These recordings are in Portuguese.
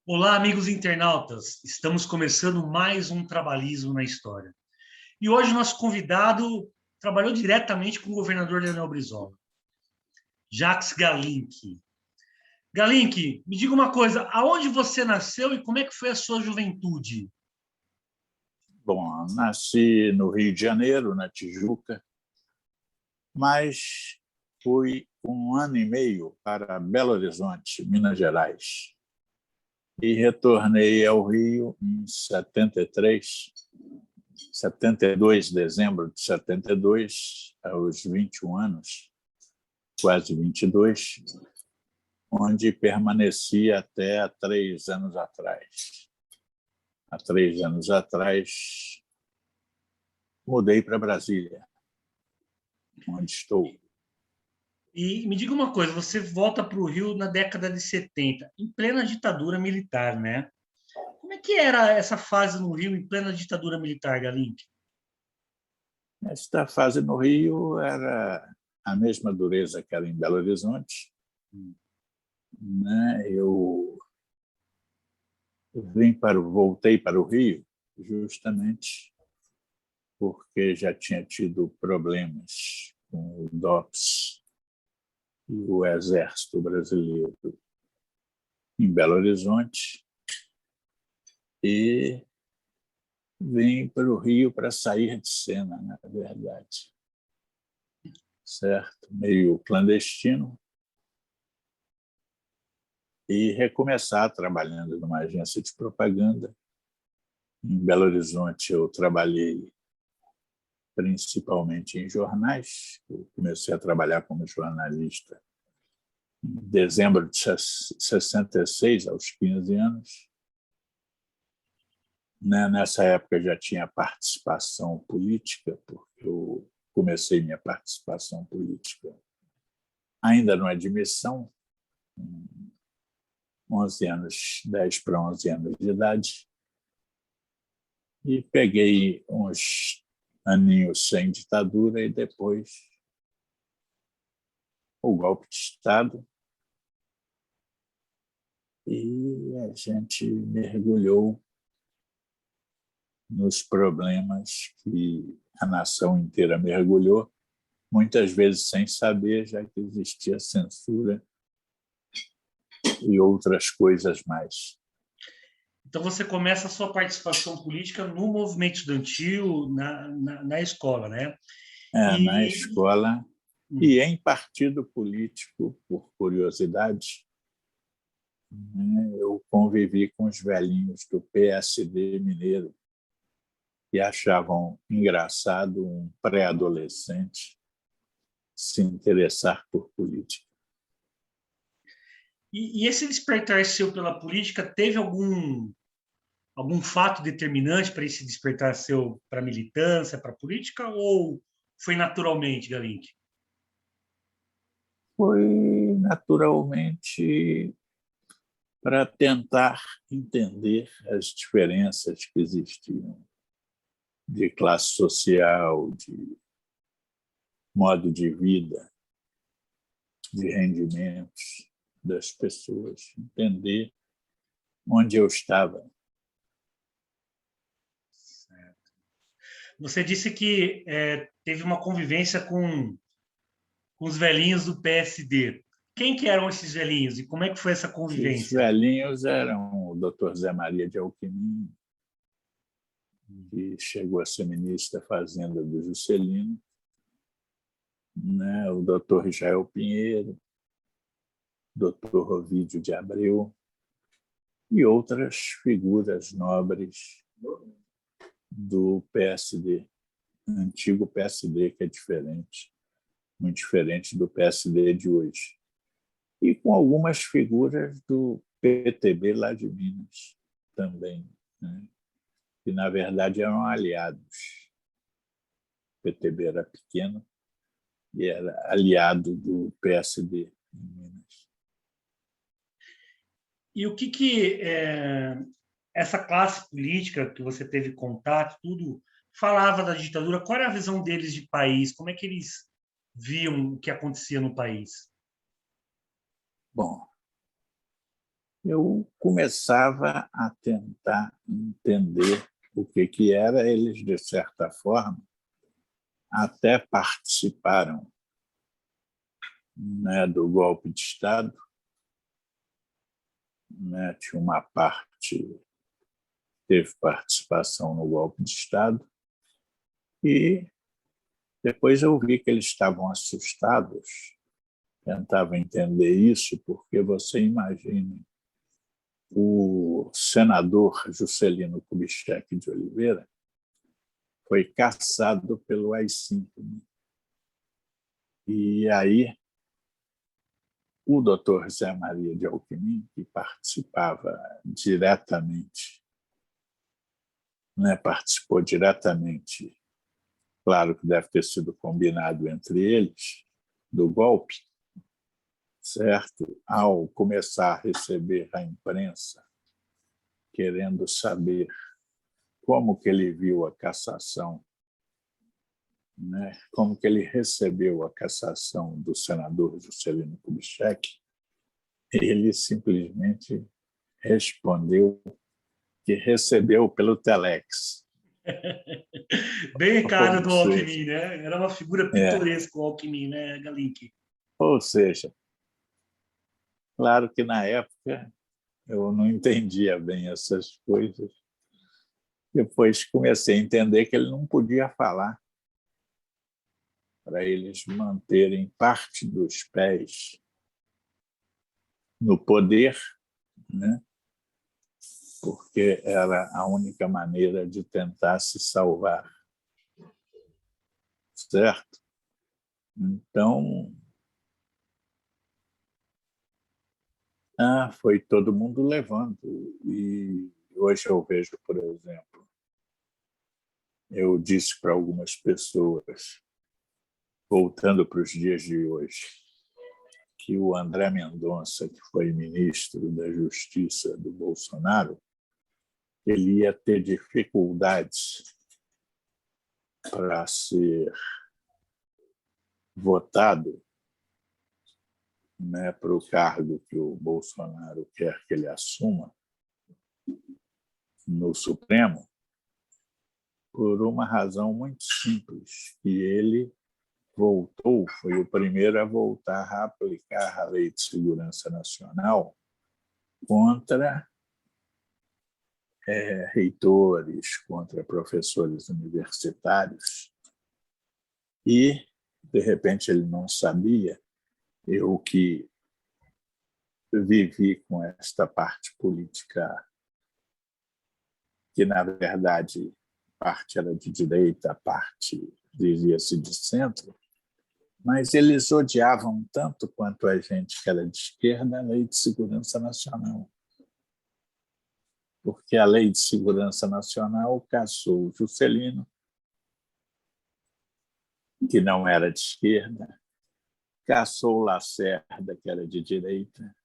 Olá, amigos internautas. Estamos começando mais um Trabalhismo na História. E hoje o nosso convidado trabalhou diretamente com o governador Leonel Brizola, Jacques Galinck. Galinck, me diga uma coisa, aonde você nasceu e como é que foi a sua juventude? Bom, nasci no Rio de Janeiro, na Tijuca, mas fui 1 ano e meio para Belo Horizonte, Minas Gerais, e retornei ao Rio em 72, dezembro de 72, aos 21 anos, quase 22, onde permaneci até há 3 anos atrás. Há 3 anos atrás, mudei para Brasília, onde estou. E me diga uma coisa, você volta para o Rio na década de 70, em plena ditadura militar, né? Como é que era essa fase no Rio em plena ditadura militar, Galinck? Esta fase no Rio era a mesma dureza que era em Belo Horizonte, né? Eu voltei para o Rio justamente porque já tinha tido problemas com o DOPS e o Exército Brasileiro em Belo Horizonte e vim para o Rio para sair de cena, na verdade, certo? Meio clandestino, e recomeçar trabalhando numa agência de propaganda. Em Belo Horizonte, eu trabalhei principalmente em jornais. Eu comecei a trabalhar como jornalista em dezembro de 66, aos 15 anos. Nessa época já tinha participação política, porque eu comecei minha participação política ainda no admissão, com 11 anos, 10 para 11 anos de idade, e peguei uns aninhos sem ditadura e depois o golpe de Estado, e a gente mergulhou nos problemas que a nação inteira mergulhou, muitas vezes sem saber, já que existia censura e outras coisas mais. Então, você começa a sua participação política no movimento estudantil, na escola, né? Na E, escola e em partido político, por curiosidade, né, eu convivi com os velhinhos do PSD mineiro que achavam engraçado um pré-adolescente se interessar por política. e esse despertar seu pela política teve algum fato determinante para esse despertar seu para a militância, para a política, ou foi naturalmente, Galinck? Foi naturalmente para tentar entender as diferenças que existiam de classe social, de modo de vida, de rendimentos das pessoas, entender onde eu estava. Você disse que teve uma convivência com os velhinhos do PSD. Quem que eram esses velhinhos e como é que foi essa Os convivência? velhinhos eram o Dr. Zé Maria de Alckmin, que chegou a ser ministro da Fazenda do Juscelino, né? O Dr. Israel Pinheiro, Dr. Ovídio de Abreu e outras figuras nobres do PSD, antigo PSD, que é diferente, muito diferente do PSD de hoje. E com algumas figuras do PTB lá de Minas também, né? Que, na verdade, eram aliados. O PTB era pequeno e era aliado do PSD em Minas. E o que essa classe política que você teve contato, tudo, falava da ditadura? Qual era a visão deles de país? Como é que eles viam o que acontecia no país? Bom, eu começava a tentar entender o que era. Eles, de certa forma, até participaram, né, do golpe de Estado, né, tinha uma parte teve participação no golpe de Estado, e depois eu vi que eles estavam assustados, tentava entender isso, porque você imagina o senador Juscelino Kubitschek de Oliveira foi caçado pelo AI-5. E aí o doutor Zé Maria de Alckmin, que participava diretamente, né, participou diretamente, claro que deve ter sido combinado entre eles, do golpe, certo? Ao começar a receber a imprensa, querendo saber como que ele viu a cassação, né? Como que ele recebeu a cassação do senador Juscelino Kubitschek, ele simplesmente respondeu que recebeu pelo Telex. Bem cara do Ou seja, Alckmin, né? Era uma figura pitoresca o Alckmin, né, Galink? ou seja, claro que na época eu não entendia bem essas coisas. Depois comecei a entender que ele não podia falar para eles manterem parte dos pés no poder, né? Porque era a única maneira de tentar se salvar, certo? Então, foi todo mundo levando. E hoje eu vejo, por exemplo, eu disse para algumas pessoas, voltando para os dias de hoje, que o André Mendonça, que foi ministro da Justiça do Bolsonaro, ele ia ter dificuldades para ser votado, né, para o cargo que o Bolsonaro quer que ele assuma no Supremo, por uma razão muito simples, que ele voltou, foi o primeiro a voltar a aplicar a Lei de Segurança Nacional contra reitores, contra professores universitários, e, de repente, ele não sabia. Eu que vivi com esta parte política, que, na verdade, parte era de direita, parte dizia-se de centro, mas eles odiavam tanto quanto a gente que era de esquerda a Lei de Segurança Nacional. Porque a Lei de Segurança Nacional caçou o Juscelino, que não era de esquerda, caçou o Lacerda, que era de direita,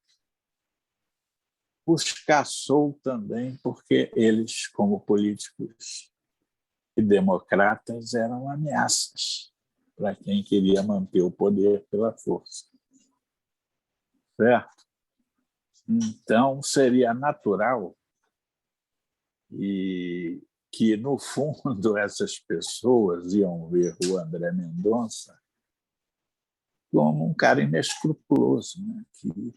os caçou também porque eles, como políticos e democratas, eram ameaças para quem queria manter o poder pela força. Certo? Então, seria natural e que, no fundo, essas pessoas iam ver o André Mendonça como um cara inescrupuloso, né? Que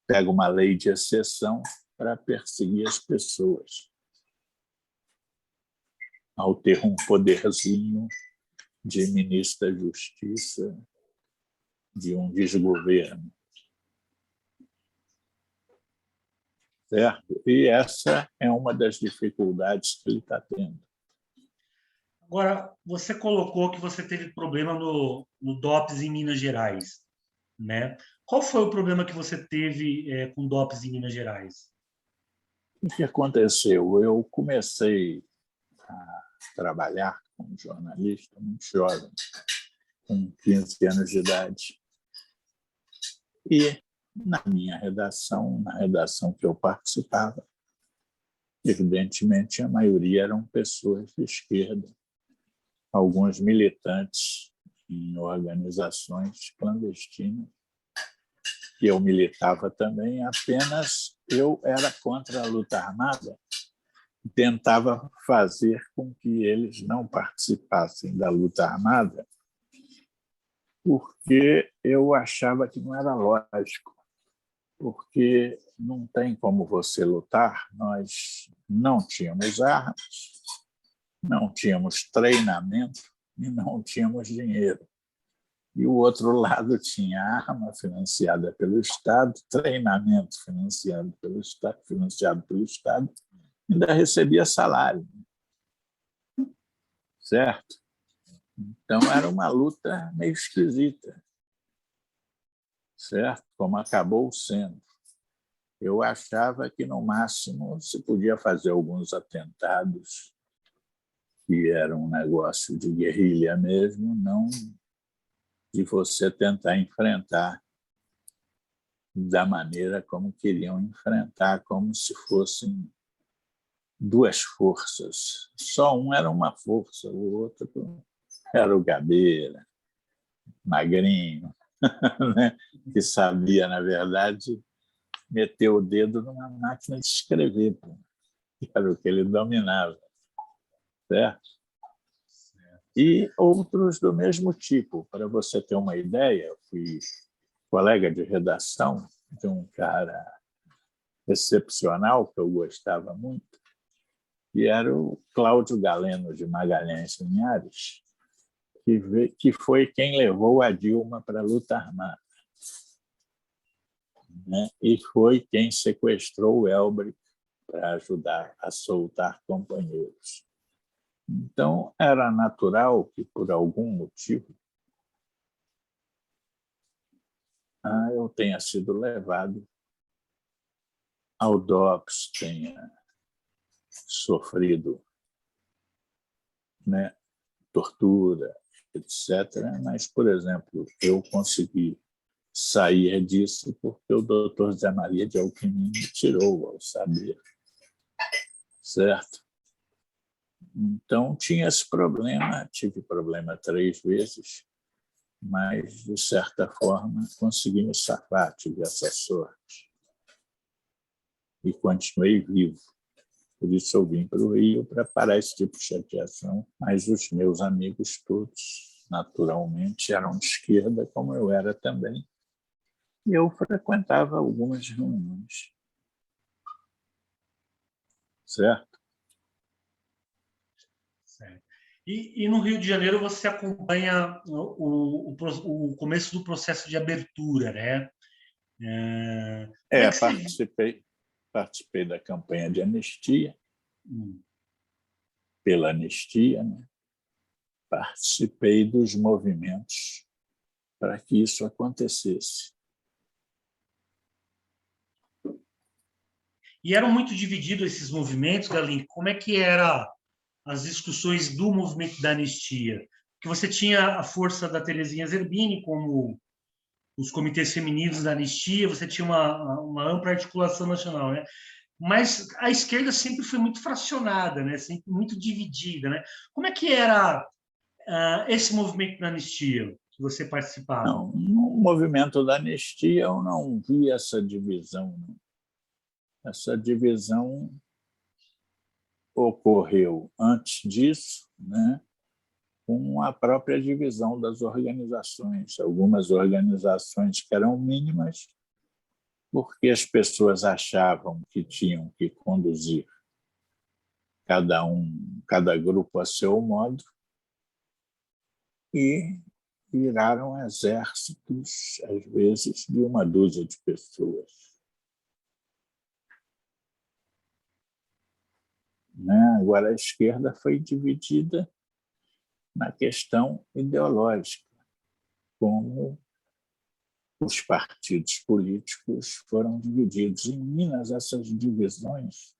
pega uma lei de exceção para perseguir as pessoas, ao ter um poderzinho de ministro da Justiça de um desgoverno. Certo? E essa é uma das dificuldades que ele está tendo. Agora, você colocou que você teve problema no DOPS em Minas Gerais, né? Qual foi o problema que você teve com DOPS em Minas Gerais? O que aconteceu? Eu comecei a trabalhar como jornalista muito jovem, com 15 anos de idade. E na minha redação, na redação que eu participava, evidentemente a maioria eram pessoas de esquerda, alguns militantes em organizações clandestinas, que eu militava também, apenas eu era contra a luta armada, tentava fazer com que eles não participassem da luta armada, porque eu achava que não era lógico, porque não tem como você lutar, nós não tínhamos armas, não tínhamos treinamento e não tínhamos dinheiro. E o outro lado tinha arma financiada pelo Estado, treinamento financiado pelo Estado, ainda recebia salário, certo? Então, era uma luta meio esquisita, certo? Como acabou sendo. Eu achava que, no máximo, se podia fazer alguns atentados, que era um negócio de guerrilha mesmo, não de você tentar enfrentar da maneira como queriam enfrentar, como se fossem duas forças. Só um era uma força, o outro era o Gabeira, magrinho, né? Que sabia, na verdade, meter o dedo numa máquina de escrever, que era o que ele dominava, certo? E outros do mesmo tipo. Para você ter uma ideia, eu fui colega de redação de um cara excepcional que eu gostava muito, que era o Cláudio Galeno de Magalhães Linhares, que foi quem levou a Dilma para a luta armada, né? E foi quem sequestrou o Elbrick para ajudar a soltar companheiros. Então, era natural que, por algum motivo, eu tenha sido levado ao DOPS, tenha sofrido, né, tortura, etc. Mas, por exemplo, eu consegui sair disso porque o doutor Zé Maria de Alckmin me tirou ao saber, certo? Então, tinha esse problema, tive problema 3 vezes, mas, de certa forma, consegui me safar, tive essa sorte. E continuei vivo. Por isso eu vim para o Rio para parar esse tipo de chateação. Mas os meus amigos todos, naturalmente, eram de esquerda, como eu era também. E eu frequentava algumas reuniões. Certo? Certo. E no Rio de Janeiro você acompanha o começo do processo de abertura, né? Como é que você... Participei da campanha de anistia, Hum. pela anistia, né? Participei dos movimentos para que isso acontecesse. E eram muito divididos esses movimentos, Galim? Como é que eram as discussões do movimento da anistia? Que você tinha a força da Terezinha Zerbini como os comitês femininos da anistia, você tinha uma ampla articulação nacional, né? Mas a esquerda sempre foi muito fracionada, né? Sempre muito dividida, né? Como é que era esse movimento da anistia que você participava? Não, no movimento da anistia eu não vi essa divisão. Não. Essa divisão ocorreu antes disso, né? Com a própria divisão das organizações. Algumas organizações que eram mínimas, porque as pessoas achavam que tinham que conduzir cada grupo a seu modo, e viraram exércitos, às vezes, de uma dúzia de pessoas. Né? Agora, a esquerda foi dividida na questão ideológica, como os partidos políticos foram divididos. Em Minas, essas divisões,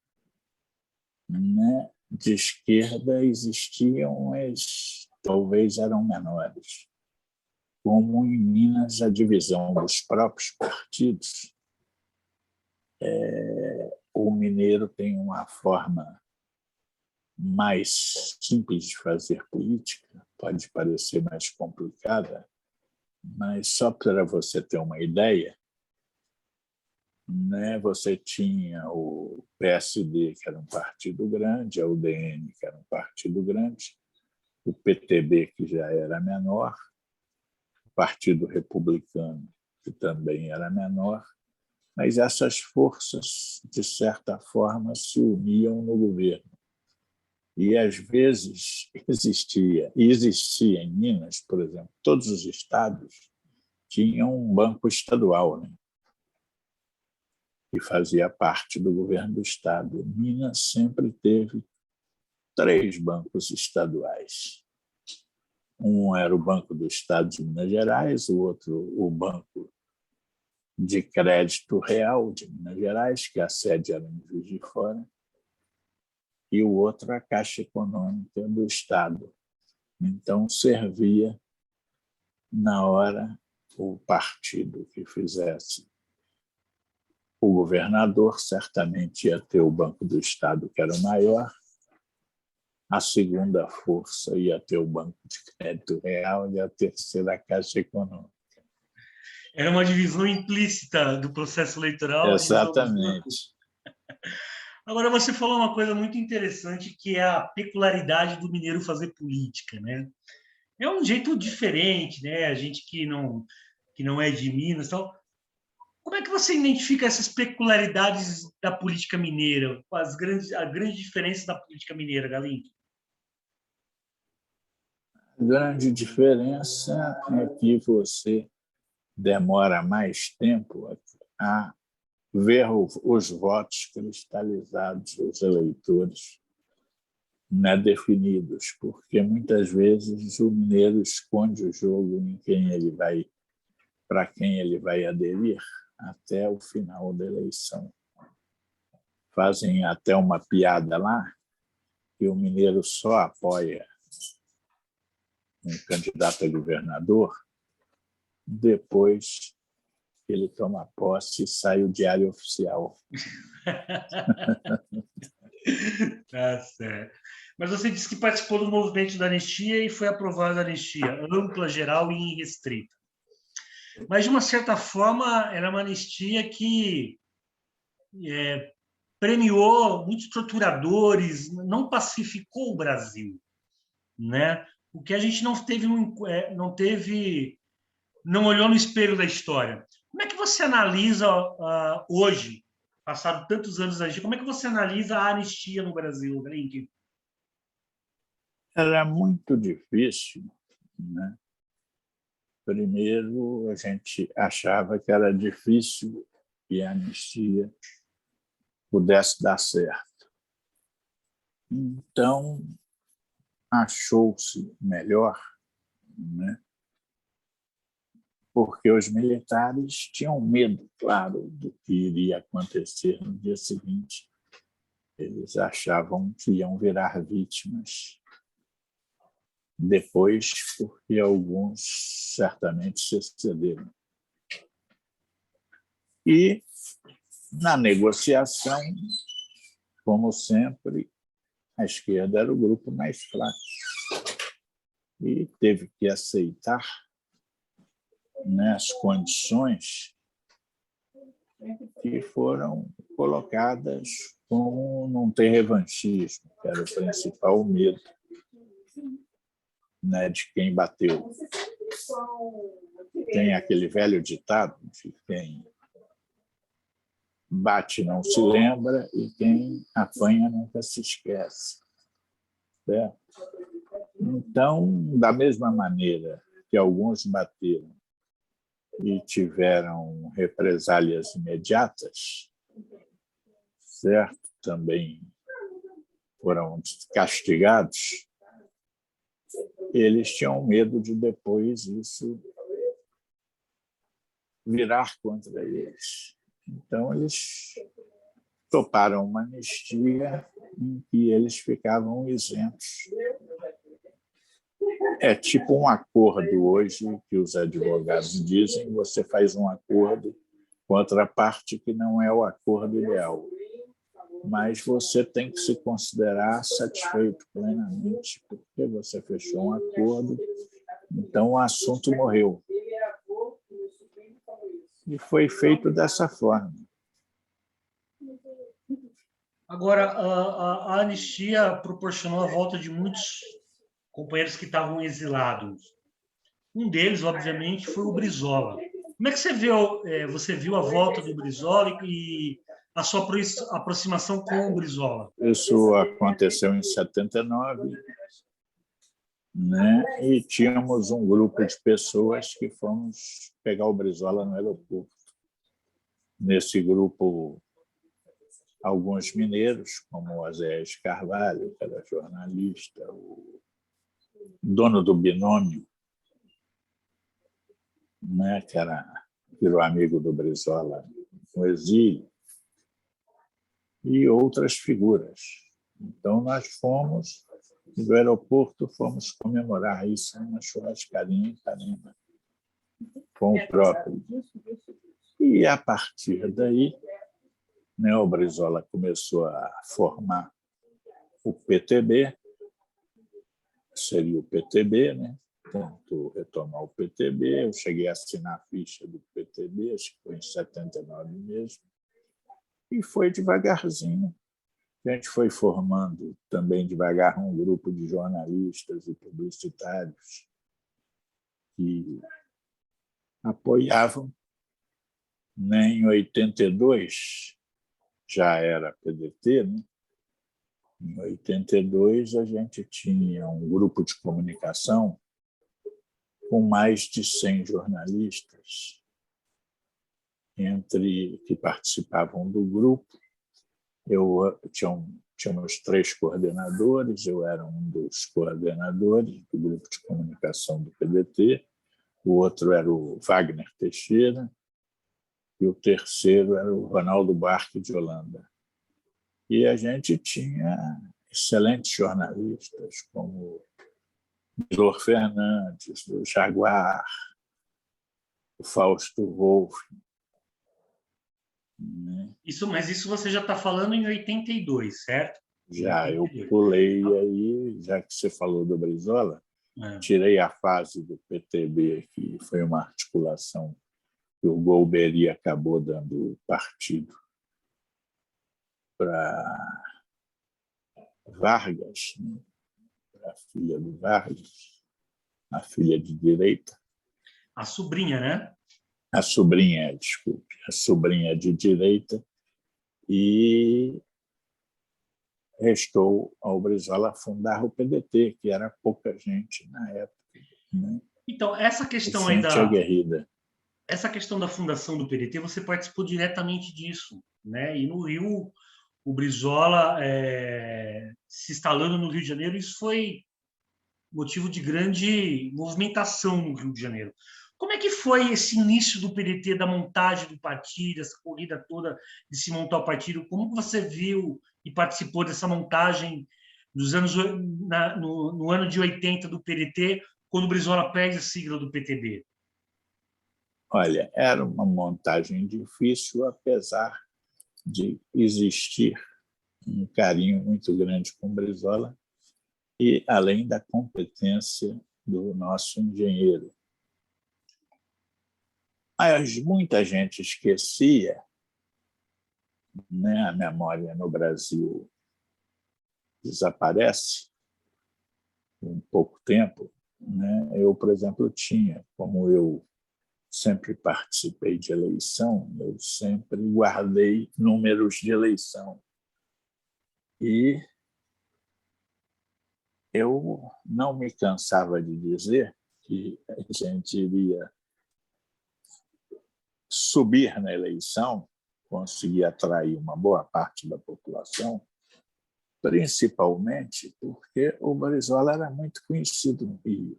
né, de esquerda existiam, mas talvez eram menores. Como em Minas, a divisão dos próprios partidos, o mineiro tem uma forma mais simples de fazer política, pode parecer mais complicada, mas só para você ter uma ideia, né? Você tinha o PSD, que era um partido grande, a UDN, que era um partido grande, o PTB, que já era menor, o Partido Republicano, que também era menor, mas essas forças, de certa forma, se uniam no governo. E, às vezes, existia em Minas, por exemplo, todos os estados tinham um banco estadual, né? Que fazia parte do governo do estado. Minas sempre teve 3 bancos estaduais. Um era o Banco do Estado de Minas Gerais, o outro o Banco de Crédito Real de Minas Gerais, que a sede era em Juiz de Fora, e o outro a Caixa Econômica do Estado. Então, servia, na hora, o partido que fizesse o governador, certamente ia ter o Banco do Estado, que era o maior, a segunda força ia ter o Banco de Crédito Real e a terceira a Caixa Econômica. Era uma divisão implícita do processo eleitoral, a divisão dos bancos. Exatamente. Agora, você falou uma coisa muito interessante, que é a peculiaridade do mineiro fazer política, né? É um jeito diferente, né? A gente que não é de Minas, então, como é que você identifica essas peculiaridades da política mineira, a grande diferença da política mineira, Galindo? A grande diferença é que você demora mais tempo a ver os votos cristalizados, os eleitores, né, definidos, porque muitas vezes o mineiro esconde o jogo em para quem ele vai aderir até o final da eleição. Fazem até uma piada lá que o mineiro só apoia um candidato a governador depois que ele toma posse e sai o Diário Oficial. Tá certo. Mas você disse que participou do movimento da anistia e foi aprovada a anistia ampla, geral e irrestrita. Mas, de uma certa forma, era uma anistia que premiou muitos torturadores, não pacificou o Brasil, né? O que a gente não olhou no espelho da história. Como é que você analisa hoje, passado tantos anos da anistia, como é que você analisa a anistia no Brasil, Blink? Era muito difícil, né? Primeiro, a gente achava que era difícil que a anistia pudesse dar certo. Então, achou-se melhor, né? Porque os militares tinham medo, claro, do que iria acontecer no dia seguinte. Eles achavam que iam virar vítimas depois, porque alguns certamente se excederam. E, na negociação, como sempre, a esquerda era o grupo mais fraco e teve que aceitar, né, as condições que foram colocadas, como não ter revanchismo, que era o principal medo, né, de quem bateu. Tem aquele velho ditado de quem bate não se lembra e quem apanha nunca se esquece. Certo? Então, da mesma maneira que alguns bateram e tiveram represálias imediatas, certo? Também foram castigados, eles tinham medo de depois isso virar contra eles. Então, eles toparam uma anistia em que eles ficavam isentos. É tipo um acordo hoje que os advogados dizem, você faz um acordo com outra parte que não é o acordo ideal. Mas você tem que se considerar satisfeito plenamente, porque você fechou um acordo, então o assunto morreu. E foi feito dessa forma. Agora, a anistia proporcionou a volta de muitos companheiros que estavam exilados. Um deles, obviamente, foi o Brizola. Como é que você viu a volta do Brizola e a sua aproximação com o Brizola? Isso aconteceu em 79, né? E tínhamos um grupo de pessoas que fomos pegar o Brizola no aeroporto. Nesse grupo, alguns mineiros, como o Azés Carvalho, que era jornalista, o dono do Binômio, né, que virou amigo do Brizola no exílio, e outras figuras. Então, nós fomos, do aeroporto, fomos comemorar isso numa churrascaria em Ipanema, com o próprio. E, a partir daí, né, o Brizola começou a formar o PTB, seria o PTB, né? Tentou retomar o PTB, eu cheguei a assinar a ficha do PTB, acho que foi em 79 mesmo, e foi devagarzinho. A gente foi formando também devagar um grupo de jornalistas e publicitários que apoiavam. Em 82 já era PDT, né? Em 82 a gente tinha um grupo de comunicação com mais de 100 jornalistas que participavam do grupo. Tínhamos 3 coordenadores, eu era um dos coordenadores do grupo de comunicação do PDT, o outro era o Wagner Teixeira e o terceiro era o Ronaldo Buarque de Holanda. E a gente tinha excelentes jornalistas, como o Milor Fernandes, o Jaguar, o Fausto Wolff. Mas isso você já está falando em 82, certo? Já, 82. eu pulei aí, já que você falou do Brizola, tirei a fase do PTB, que foi uma articulação que o Golbery acabou dando partido para Vargas, né? Para a filha do Vargas, a filha de direita. A sobrinha, né? A sobrinha de direita, e restou ao Brizola fundar o PDT, que era pouca gente na época, né? Então, essa questão aí essa questão da fundação do PDT, você participou diretamente disso, né? E no Rio, o Brizola se instalando no Rio de Janeiro, isso foi motivo de grande movimentação no Rio de Janeiro. Como é que foi esse início do PDT, da montagem do partido, essa corrida toda de se montar o partido? Como você viu e participou dessa montagem dos anos no ano de 80 do PDT, quando o Brizola perde a sigla do PTB? Olha, era uma montagem difícil, apesar de existir um carinho muito grande com o Brizola e além da competência do nosso engenheiro. Mas muita gente esquecia, né? A memória no Brasil desaparece em pouco tempo, né? Eu, por exemplo, como eu sempre participei de eleição, eu sempre guardei números de eleição. E eu não me cansava de dizer que a gente iria subir na eleição, conseguir atrair uma boa parte da população, principalmente porque o Brizola era muito conhecido no Rio,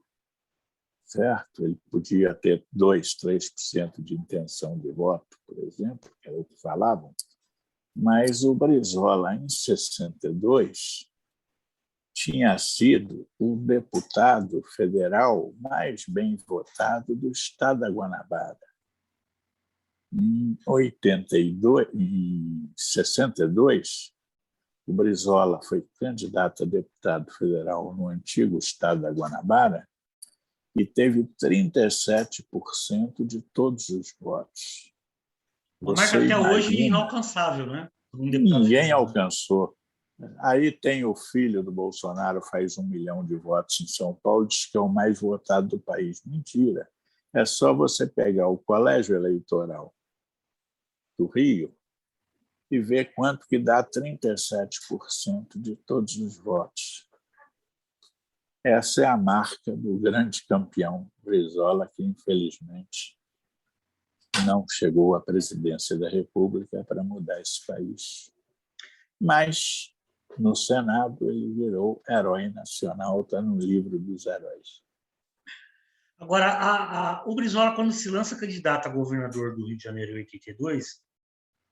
certo? Ele podia ter 2%, 3% de intenção de voto, por exemplo, que era o que falavam, mas o Brizola, em 62, tinha sido o deputado federal mais bem votado do estado da Guanabara. Em 62, o Brizola foi candidato a deputado federal no antigo estado da Guanabara e teve 37% de todos os votos. Uma marca até hoje inalcançável, né? Ninguém alcançou. Aí tem o filho do Bolsonaro, faz 1 milhão de votos em São Paulo, diz que é o mais votado do país. Mentira. É só você pegar o colégio eleitoral do Rio e ver quanto que dá 37% de todos os votos. Essa é a marca do grande campeão Brizola, que, infelizmente, não chegou à presidência da República para mudar esse país. Mas, no Senado, ele virou herói nacional, está no livro dos heróis. Agora, o Brizola, quando se lança candidato a governador do Rio de Janeiro em 82,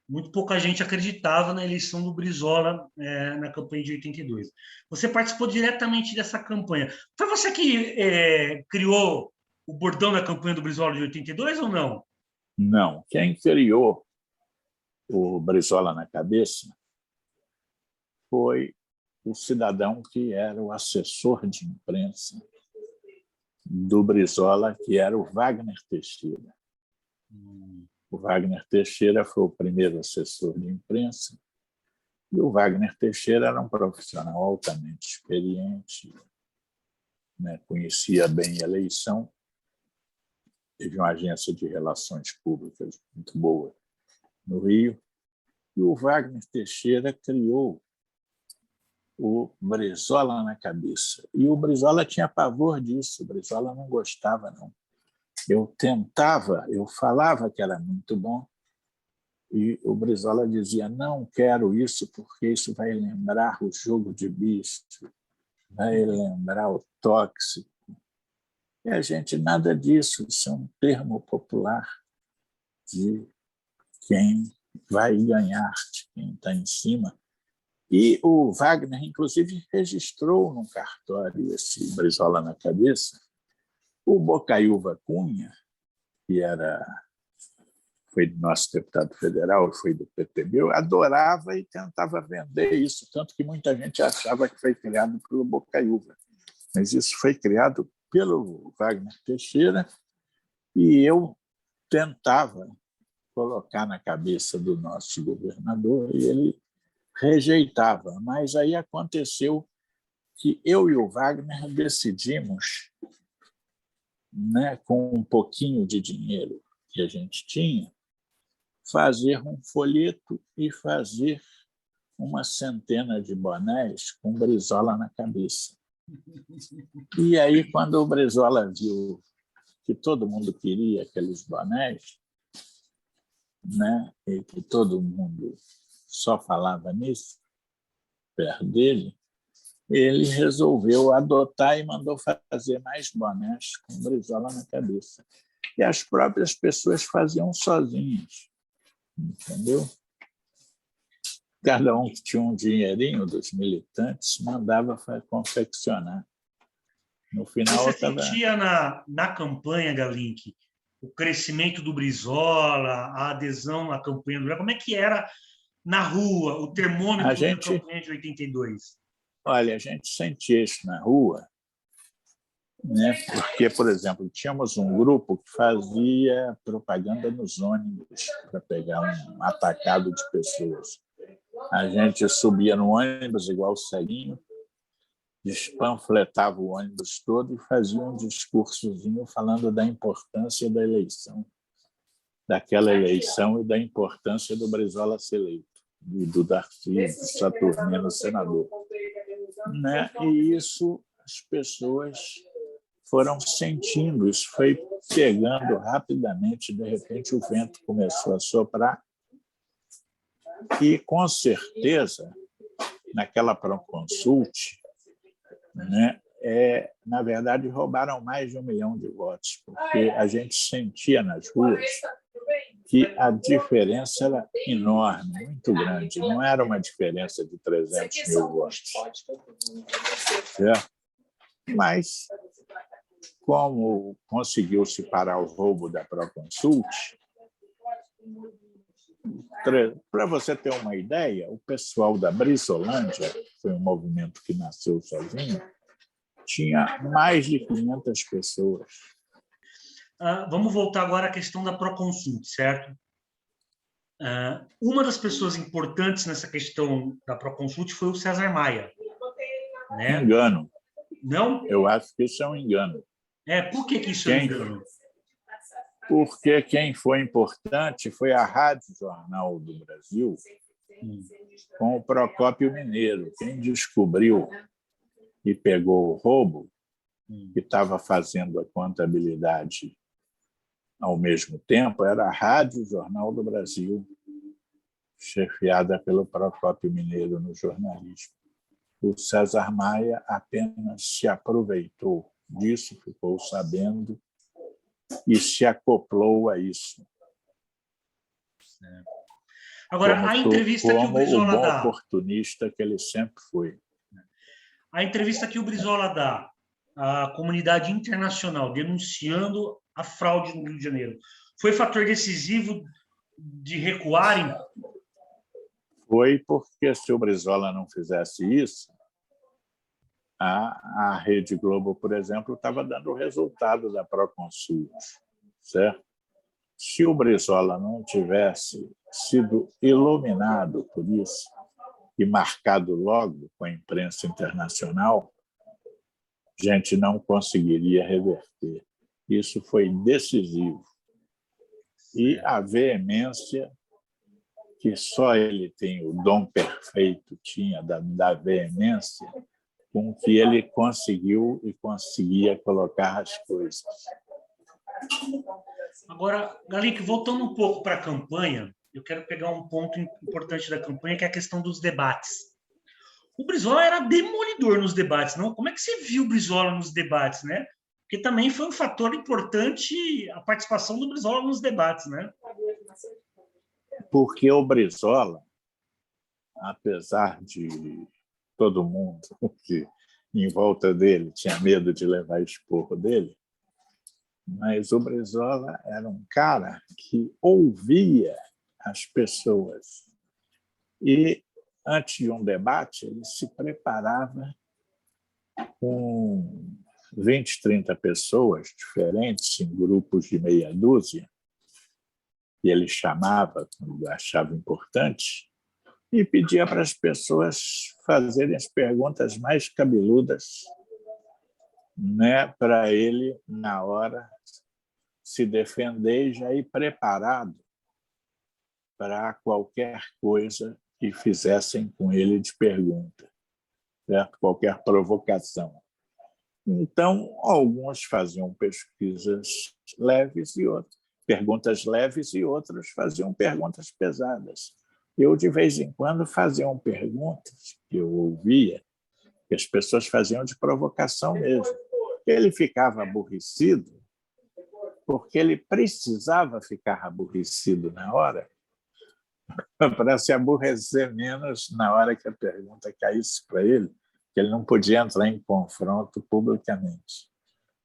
muito pouca gente acreditava na eleição do Brizola na campanha de 82. Você participou diretamente dessa campanha. Foi você que criou o bordão da campanha do Brizola de 82 ou não? Não. Quem criou o Brizola na cabeça foi o cidadão que era o assessor de imprensa do Brizola, que era o Wagner Teixeira. O Wagner Teixeira foi o primeiro assessor de imprensa, e o Wagner Teixeira era um profissional altamente experiente, né? Conhecia bem a eleição, teve uma agência de relações públicas muito boa no Rio, e o Wagner Teixeira criou o Brizola na cabeça. E o Brizola tinha pavor disso, o Brizola não gostava, não. Eu falava que era muito bom, e o Brizola dizia, não quero isso porque isso vai lembrar o jogo de bicho, vai lembrar o tóxico. E a gente, nada disso, isso é um termo popular de quem vai ganhar, de quem está em cima. E o Wagner, inclusive, registrou num cartório esse Brizola na cabeça. O Bocaiúva Cunha, que foi nosso deputado federal, foi do PTB, eu adorava e tentava vender isso, tanto que muita gente achava que foi criado pelo Bocaiúva. Mas isso foi criado pelo Wagner Teixeira, e eu tentava colocar na cabeça do nosso governador, e ele rejeitava. Mas aí aconteceu que eu e o Wagner decidimos, né, com um pouquinho de dinheiro que a gente tinha, fazer um folheto e fazer uma centena de bonés com Brizola na cabeça. E aí, quando o Brizola viu que todo mundo queria aqueles bonés, né, e que todo mundo só falava nisso, perto dele, ele resolveu adotar e mandou fazer mais bonés com Brizola na cabeça. E as próprias pessoas faziam sozinhas, entendeu? Cada um que tinha um dinheirinho dos militantes mandava confeccionar. No final, você sentia na campanha, Galink, o crescimento do Brizola, a adesão à campanha do Brizola? Como é que era na rua, o termômetro da campanha de 82? Olha, a gente sentia isso na rua, né? Porque, por exemplo, tínhamos um grupo que fazia propaganda nos ônibus para pegar um atacado de pessoas. A gente subia no ônibus igual ceguinho, despanfletava o ônibus todo e fazia um discursozinho falando da importância da eleição, daquela eleição e da importância do Brizola ser eleito, do Darcy, do Saturnino senador. Né? E isso as pessoas foram sentindo, isso foi pegando rapidamente, de repente o vento começou a soprar, e com certeza, naquela Proconsulte, né, na verdade, roubaram mais de 1 milhão de votos, porque a gente sentia nas ruas que a diferença era enorme, muito grande. Não era uma diferença de 300 mil votos. Mas, como conseguiu-se parar o roubo da Proconsulte, para você ter uma ideia, o pessoal da Brizolândia, foi um movimento que nasceu sozinho, tinha mais de 500 pessoas. Vamos voltar agora à questão da Proconsulte, certo? Uma das pessoas importantes nessa questão da Proconsult foi o César Maia, né? Engano. Não? Eu acho que isso é um engano. Por que isso é um engano? Porque quem foi importante foi a Rádio Jornal do Brasil, com o Procópio Mineiro. Quem descobriu e pegou o roubo, que estava fazendo a contabilidade ao mesmo tempo, era a Rádio Jornal do Brasil, chefiada pelo Procópio Mineiro no jornalismo. O César Maia apenas se aproveitou disso, ficou sabendo e se acoplou a isso. Agora, a entrevista que o Brizola bom dá... oportunista que ele sempre foi. A entrevista que o Brizola dá à comunidade internacional, denunciando a fraude no Rio de Janeiro, foi fator decisivo de recuarem? Foi porque, se o Brizola não fizesse isso, a Rede Globo, por exemplo, estava dando o resultado da Proconsult, certo? Se o Brizola não tivesse sido iluminado por isso e marcado logo com a imprensa internacional, a gente não conseguiria reverter. Isso foi decisivo. E a veemência, que só ele tem, o dom perfeito tinha da veemência, com que ele conseguiu e conseguia colocar as coisas. Agora, Galic, voltando um pouco para a campanha, eu quero pegar um ponto importante da campanha, que é a questão dos debates. O Brizola era demolidor nos debates, não? Como é que você viu o Brizola nos debates, né? Porque também foi um fator importante a participação do Brizola nos debates, né? Porque o Brizola, apesar de todo mundo que em volta dele tinha medo de levar esporro dele, mas o Brizola era um cara que ouvia as pessoas e, antes de um debate, ele se preparava com 20, 30 pessoas diferentes, em grupos de meia dúzia, que ele chamava quando achava importante, e pedia para as pessoas fazerem as perguntas mais cabeludas, né, para ele, na hora, se defender e já ir preparado para qualquer coisa que fizessem com ele de pergunta, certo? Qualquer provocação. Então, alguns faziam pesquisas leves e outros, perguntas leves, e outros faziam perguntas pesadas. Eu, de vez em quando, faziam perguntas que eu ouvia, que as pessoas faziam de provocação mesmo. Ele ficava aborrecido, porque ele precisava ficar aborrecido na hora, para se aborrecer menos na hora que a pergunta caísse para ele, que ele não podia entrar em confronto publicamente.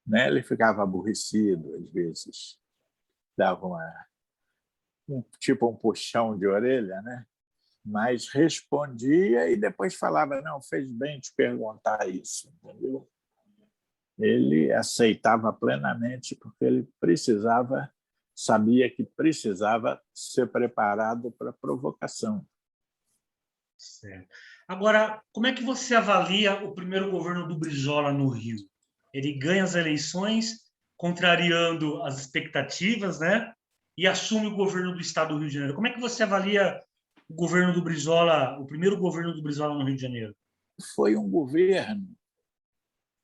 Né? Ele ficava aborrecido, às vezes, dava tipo um puxão de orelha, né? Mas respondia e depois falava, não, fez bem de perguntar isso, entendeu? Ele aceitava plenamente porque ele sabia que precisava ser preparado para a provocação. Certo. Agora, como é que você avalia o primeiro governo do Brizola no Rio? Ele ganha as eleições, contrariando as expectativas, né? E assume o governo do estado do Rio de Janeiro. Como é que você avalia o governo do Brizola, o primeiro governo do Brizola no Rio de Janeiro? Foi um governo,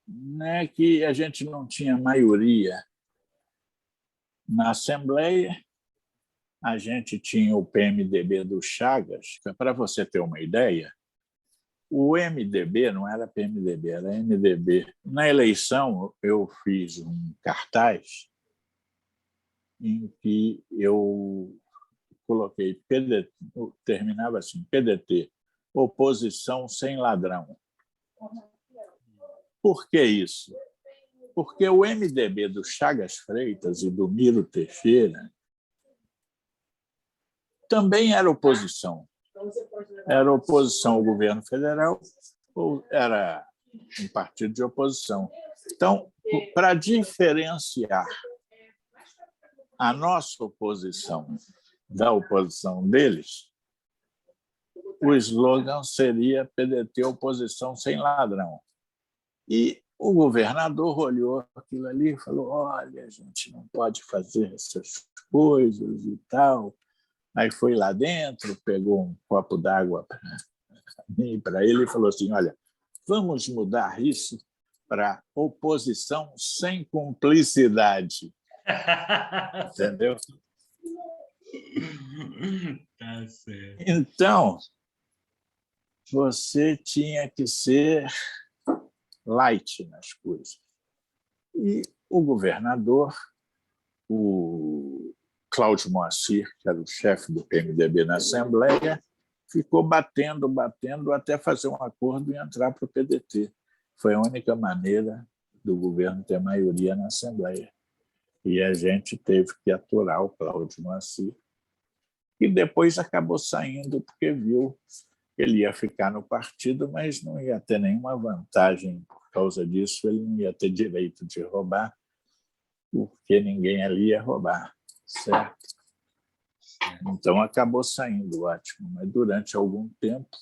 né, que a gente não tinha maioria na Assembleia. A gente tinha o PMDB do Chagas. Para você ter uma ideia, o MDB não era PMDB, era MDB. Na eleição, eu fiz um cartaz em que eu coloquei PDT, terminava assim, PDT, oposição sem ladrão. Por que isso? Porque o MDB do Chagas Freitas e do Miro Teixeira também era oposição. Era oposição ao governo federal ou era um partido de oposição. Então, para diferenciar a nossa oposição da oposição deles, o slogan seria PDT oposição sem ladrão. E o governador olhou aquilo ali e falou: olha, a gente não pode fazer essas coisas e tal. Aí foi lá dentro, pegou um copo d'água para ele e falou assim: olha, vamos mudar isso para oposição sem cumplicidade. Entendeu? Tá certo. Então, você tinha que ser light nas coisas. E o governador, o Cláudio Moacir, que era o chefe do PMDB na Assembleia, ficou batendo até fazer um acordo e entrar para o PDT. Foi a única maneira do governo ter maioria na Assembleia. E a gente teve que aturar o Cláudio Moacir, e depois acabou saindo porque viu que ele ia ficar no partido, mas não ia ter nenhuma vantagem por causa disso, ele não ia ter direito de roubar, porque ninguém ali ia roubar, certo? Então acabou saindo, ótimo, mas durante algum tempo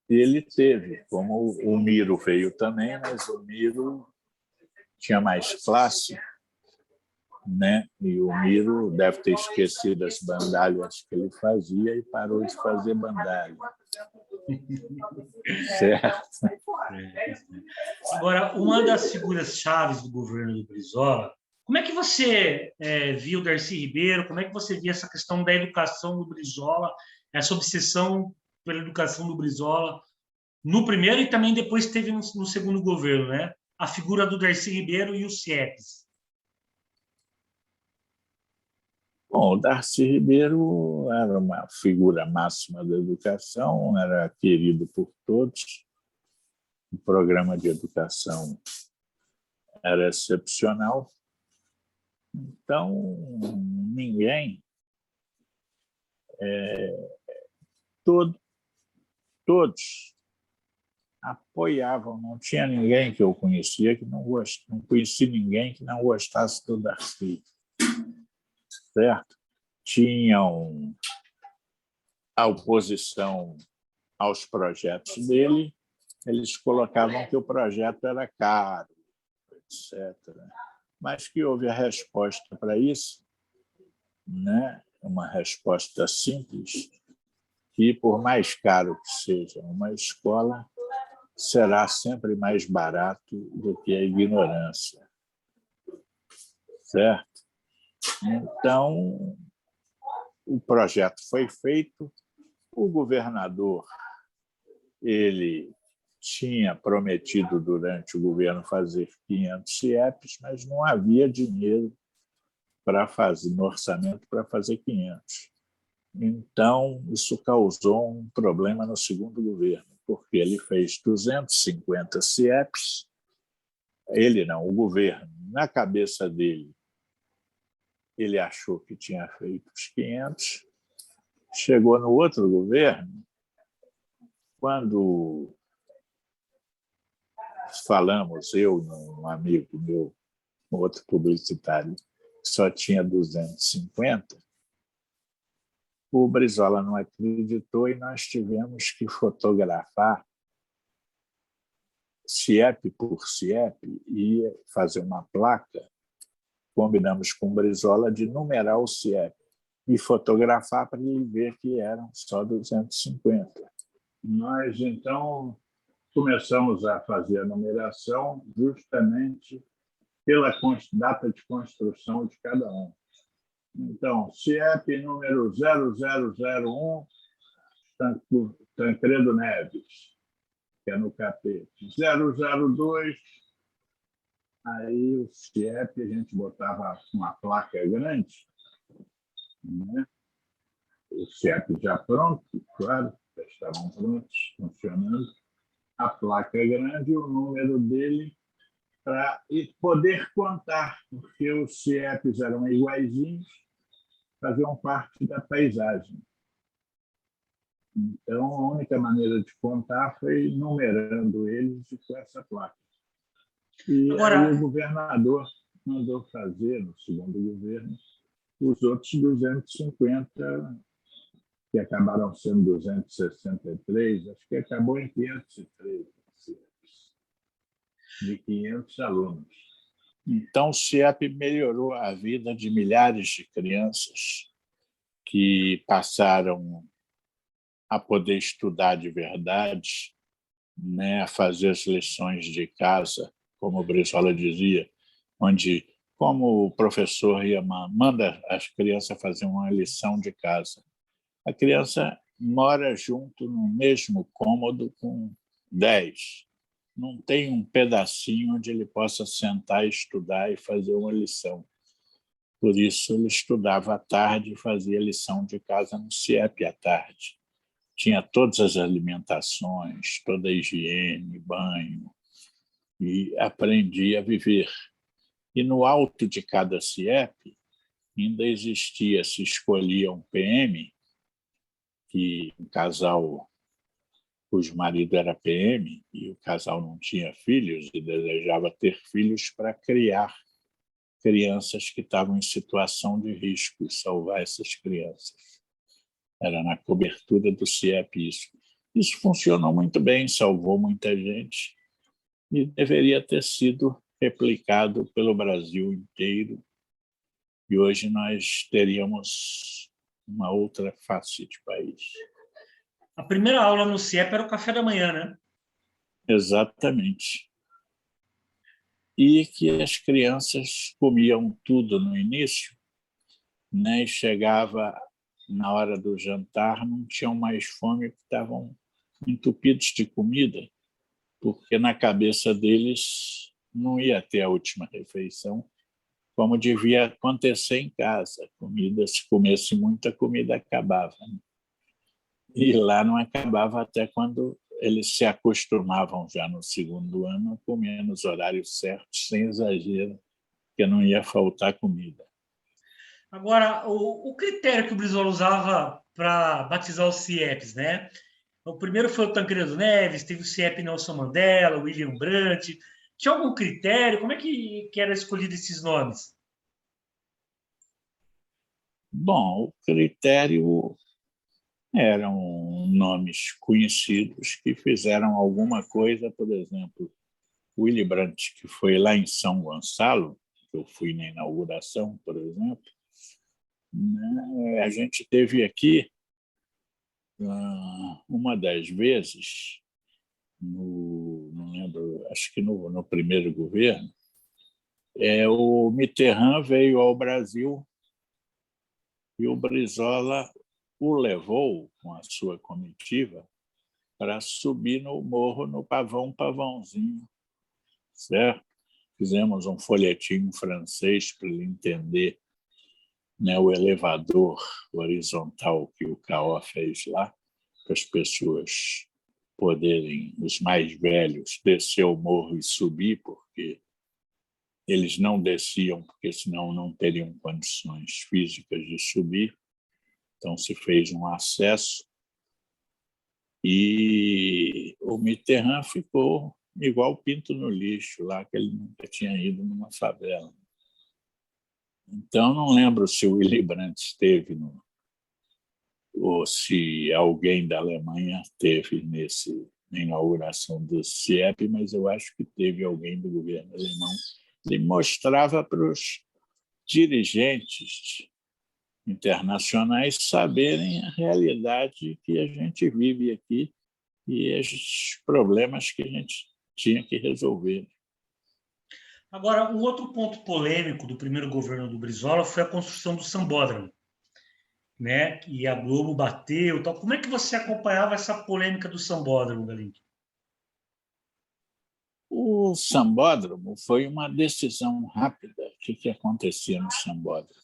ele teve, como o Miro veio também, mas o Miro tinha mais classe, né? E o Miro deve ter esquecido as bandalhas que ele fazia e parou de fazer bandalha. Certo? Agora, uma das figuras chaves do governo do Brizola, como é que você viu o Darcy Ribeiro? Como é que você via essa questão da educação do Brizola, essa obsessão pela educação do Brizola no primeiro e também depois teve no segundo governo, né? A figura do Darcy Ribeiro e os CIEPs. Bom, o Darcy Ribeiro era uma figura máxima da educação, era querido por todos. O programa de educação era excepcional. Então, ninguém, todos apoiavam. Não tinha ninguém que eu conhecia que não conheci ninguém que não gostasse do Darcy. Certo? Tinham a oposição aos projetos dele, eles colocavam que o projeto era caro, etc. Mas que houve a resposta para isso, né? Uma resposta simples, que por mais caro que seja uma escola, será sempre mais barato do que a ignorância. Certo? Então, o projeto foi feito, o governador ele tinha prometido durante o governo fazer 500 CIEPs, mas não havia dinheiro para fazer no orçamento para fazer 500. Então, isso causou um problema no segundo governo, porque ele fez 250 CIEPs, ele não, o governo, na cabeça dele, ele achou que tinha feito os 500, chegou no outro governo, quando falamos, eu e um amigo meu, um outro publicitário, que só tinha 250, o Brizola não acreditou e nós tivemos que fotografar CIEP por CIEP e fazer uma placa. Combinamos com o Brizola de numerar o CIEP e fotografar para ele ver que eram só 250. Nós, então, começamos a fazer a numeração justamente pela data de construção de cada um. Então, CIEP número 0001, Tancredo Neves, que é no Capete. 002, aí o CIEP a gente botava uma placa grande, né? O CIEP já pronto, claro, já estavam prontos, funcionando. A placa é grande, o número dele, para poder contar, porque os CIEPs eram iguaizinhos, faziam parte da paisagem. Então, a única maneira de contar foi numerando eles com essa placa. E agora, aí o governador mandou fazer, no segundo governo, os outros 250, que acabaram sendo 263, acho que acabou em 503, de 500 alunos. Então, o CIEP melhorou a vida de milhares de crianças que passaram a poder estudar de verdade, né, a fazer as lições de casa, como o Brizola dizia, onde, como o professor manda as crianças fazer uma lição de casa, a criança mora junto no mesmo cômodo com 10. Não tem um pedacinho onde ele possa sentar, estudar e fazer uma lição. Por isso, ele estudava à tarde e fazia lição de casa no CIEP à tarde. Tinha todas as alimentações, toda a higiene, banho, e aprendia a viver. E no alto de cada CIEP ainda existia, se escolhia um PM, que um casal, cujo marido era PM, e o casal não tinha filhos e desejava ter filhos para criar crianças que estavam em situação de risco e salvar essas crianças. Era na cobertura do CIEP isso. Isso funcionou muito bem, salvou muita gente e deveria ter sido replicado pelo Brasil inteiro. E hoje nós teríamos uma outra face de país. A primeira aula no CIEP era o café da manhã, né? Exatamente. E que as crianças comiam tudo no início, né? E chegava na hora do jantar, não tinham mais fome, porque estavam entupidos de comida, porque na cabeça deles não ia ter a última refeição, como devia acontecer em casa. Comida, se comesse muita comida, acabava. Né? E lá não acabava até quando eles se acostumavam já no segundo ano a comer nos horários certos, sem exagero, porque não ia faltar comida. Agora, o critério que o Brizola usava para batizar os CIEPs, né? O primeiro foi o Tancredo Neves, teve o CIEP Nelson Mandela, o William Brandt. Tinha algum critério? Como é que era escolhido esses nomes? Bom, o critério eram nomes conhecidos que fizeram alguma coisa, por exemplo, Willy Brandt, que foi lá em São Gonçalo, que eu fui na inauguração, por exemplo, né? A gente teve aqui, uma das vezes, não lembro, acho que no primeiro governo, o Mitterrand veio ao Brasil e o Brizola o levou com a sua comitiva para subir no morro no Pavãozinho, certo? Fizemos um folhetim francês para ele entender, né, o elevador horizontal que o CAO fez lá, para as pessoas poderem, os mais velhos, descer o morro e subir, porque eles não desciam, porque senão não teriam condições físicas de subir. Então se fez um acesso e o Mitterrand ficou igual pinto no lixo, lá que ele nunca tinha ido numa favela. Então, não lembro se o Willy Brandt esteve ou se alguém da Alemanha esteve na inauguração do CIEP, mas eu acho que teve alguém do governo alemão. Ele mostrava para os dirigentes internacionais saberem a realidade que a gente vive aqui e os problemas que a gente tinha que resolver. Agora, um outro ponto polêmico do primeiro governo do Brizola foi a construção do Sambódromo, né? E a Globo bateu, tal. Como é que você acompanhava essa polêmica do Sambódromo, Galindo? O Sambódromo foi uma decisão rápida. O que acontecia no Sambódromo?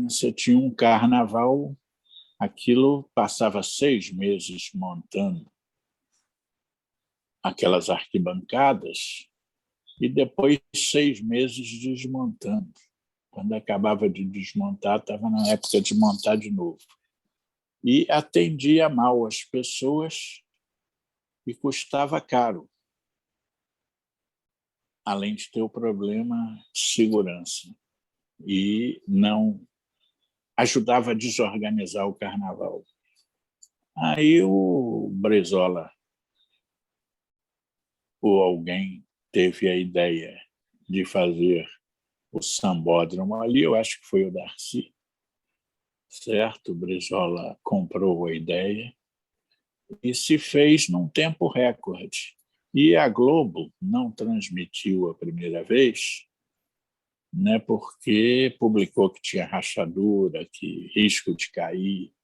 Você tinha um carnaval, aquilo passava 6 meses montando aquelas arquibancadas e depois 6 meses desmontando. Quando acabava de desmontar, estava na época de montar de novo. E atendia mal as pessoas e custava caro, além de ter o problema de segurança. e não ajudava a desorganizar o carnaval. Aí o Brizola ou alguém teve a ideia de fazer o sambódromo ali, eu acho que foi o Darcy, certo? O Brizola comprou a ideia e se fez num tempo recorde. E a Globo não transmitiu a primeira vez, né, porque publicou que tinha rachadura, que risco de cair,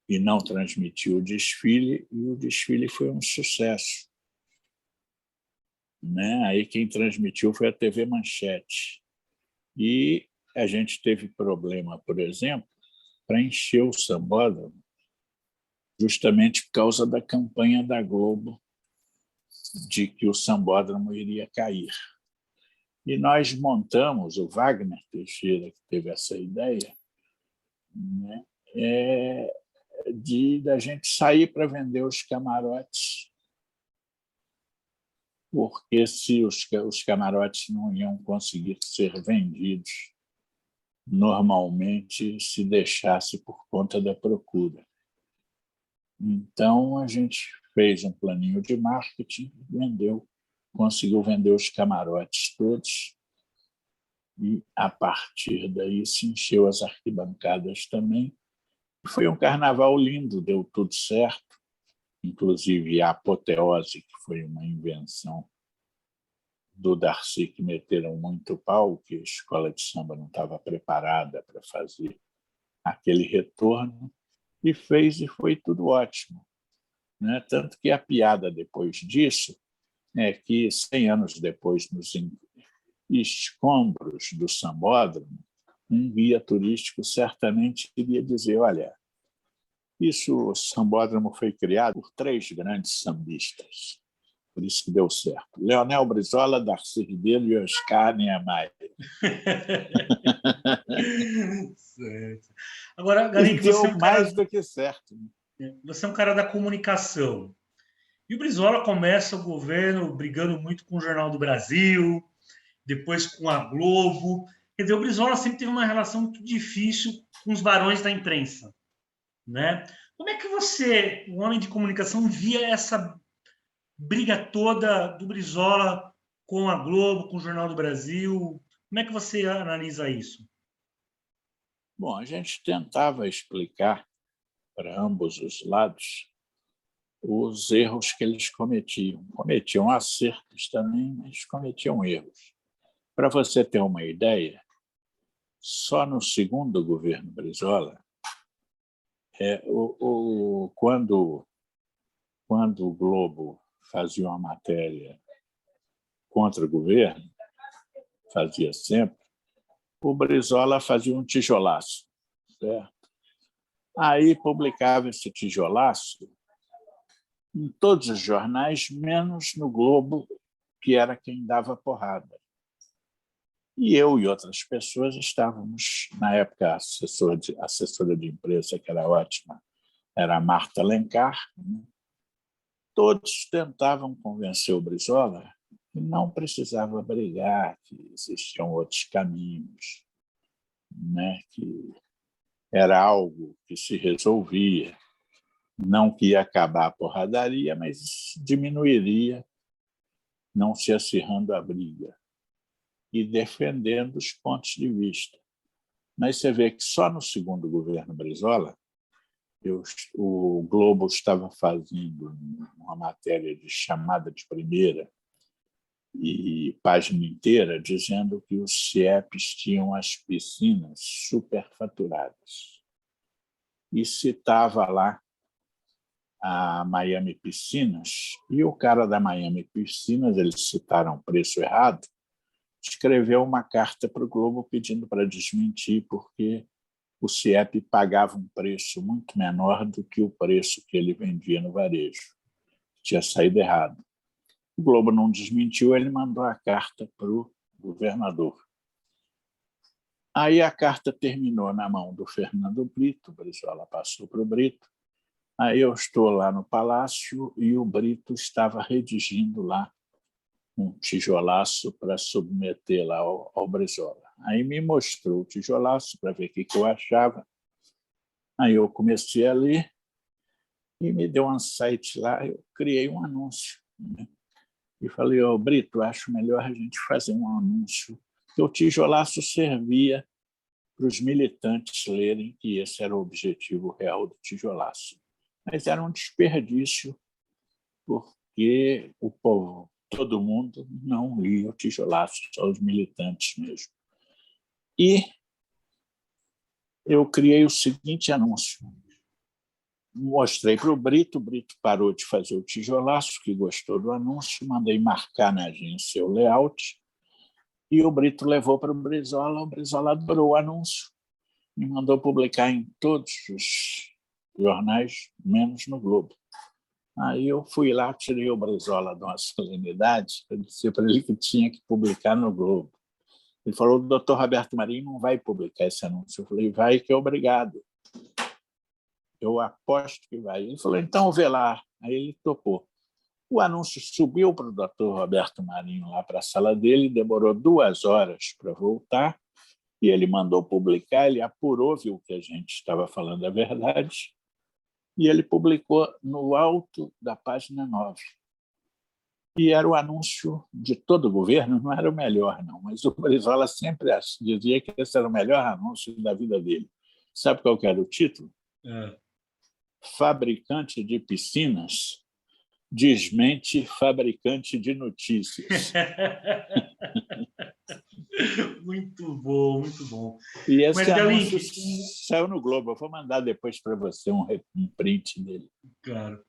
e não transmitiu o desfile, e o desfile foi um sucesso. Né? Aí quem transmitiu foi a TV Manchete. E a gente teve problema, por exemplo, para encher o sambódromo, justamente por causa da campanha da Globo de que o sambódromo iria cair. E nós montamos, o Wagner Teixeira, que teve essa ideia, né, da gente sair para vender os camarotes, porque se os camarotes não iam conseguir ser vendidos normalmente se deixasse por conta da procura. Então, a gente fez um planinho de marketing, conseguiu vender os camarotes todos e, a partir daí, se encheu as arquibancadas também. Foi um carnaval lindo, deu tudo certo, inclusive a apoteose, que foi uma invenção do Darcy, que meteram muito pau, que a escola de samba não estava preparada para fazer aquele retorno, e fez, e foi tudo ótimo. Né? Tanto que a piada depois disso é que, 100 anos depois, nos escombros do sambódromo, um guia turístico certamente iria dizer: olha, o sambódromo foi criado por 3 grandes sambistas, por isso que deu certo. Leonel Brizola, Darcy Ribeiro e Oscar Niemeyer. Certo. Agora, Garic, você é um cara... mais do que certo. Você é um cara da comunicação. E o Brizola começa o governo brigando muito com o Jornal do Brasil, depois com a Globo. Quer dizer, o Brizola sempre teve uma relação muito difícil com os barões da imprensa, né? Como é que você, um homem de comunicação, via essa briga toda do Brizola com a Globo, com o Jornal do Brasil? Como é que você analisa isso? Bom, a gente tentava explicar para ambos os lados os erros que eles cometiam. Cometiam acertos também, mas cometiam erros. Para você ter uma ideia, só no segundo governo Brizola, quando o Globo fazia uma matéria contra o governo, fazia sempre, o Brizola fazia um tijolaço, certo? Aí publicava esse tijolaço em todos os jornais, menos no Globo, que era quem dava porrada. E eu e outras pessoas estávamos, na época, a assessora de imprensa, que era ótima, era a Marta Alencar, né? Todos tentavam convencer o Brizola que não precisava brigar, que existiam outros caminhos, né? Que era algo que se resolvia, não que ia acabar a porradaria, mas diminuiria, não se acirrando a briga e defendendo os pontos de vista. Mas você vê que só no segundo governo Brizola, o Globo estava fazendo uma matéria de chamada de primeira e página inteira dizendo que os CIEPs tinham as piscinas superfaturadas. E citava lá a Miami Piscinas, e o cara da Miami Piscinas, eles citaram o preço errado, escreveu uma carta para o Globo pedindo para desmentir, porque o CIEP pagava um preço muito menor do que o preço que ele vendia no varejo. Tinha saído errado. O Globo não desmentiu, ele mandou a carta para o governador. Aí a carta terminou na mão do Fernando Brito, o Brizola passou para o Brito. Aí eu estou lá no Palácio e o Brito estava redigindo lá um tijolaço para submeter lá ao Brizola. Aí me mostrou o tijolaço para ver o que eu achava. Aí eu comecei a ler e me deu um site lá, eu criei um anúncio, né? E falei, Brito, acho melhor a gente fazer um anúncio, que o tijolaço servia para os militantes lerem que esse era o objetivo real do tijolaço. Mas era um desperdício, porque o povo, todo mundo, não lia o tijolaço, só os militantes mesmo. E eu criei o seguinte anúncio. Mostrei para o Brito parou de fazer o tijolaço, que gostou do anúncio, mandei marcar na agência o layout, e o Brito levou para o Brizola adorou o anúncio, me mandou publicar em todos os jornais, menos no Globo. Aí eu fui lá, tirei o Brizola de uma solenidade, eu disse para ele que tinha que publicar no Globo. Ele falou, o doutor Roberto Marinho não vai publicar esse anúncio. Eu falei, vai, que é obrigado. Eu aposto que vai. Ele falou, então vê lá. Aí ele topou. O anúncio subiu para o doutor Roberto Marinho lá para a sala dele, demorou 2 horas para voltar, e ele mandou publicar, ele apurou, viu que a gente estava falando a verdade, e ele publicou no alto da página 9. E era o anúncio de todo o governo, não era o melhor, não, mas o Brizola sempre dizia que esse era o melhor anúncio da vida dele. Sabe qual que era o título? Fabricante de piscinas desmente fabricante de notícias. Muito bom, muito bom. E esse anúncio saiu no Globo. Eu vou mandar depois para você um print dele. Claro.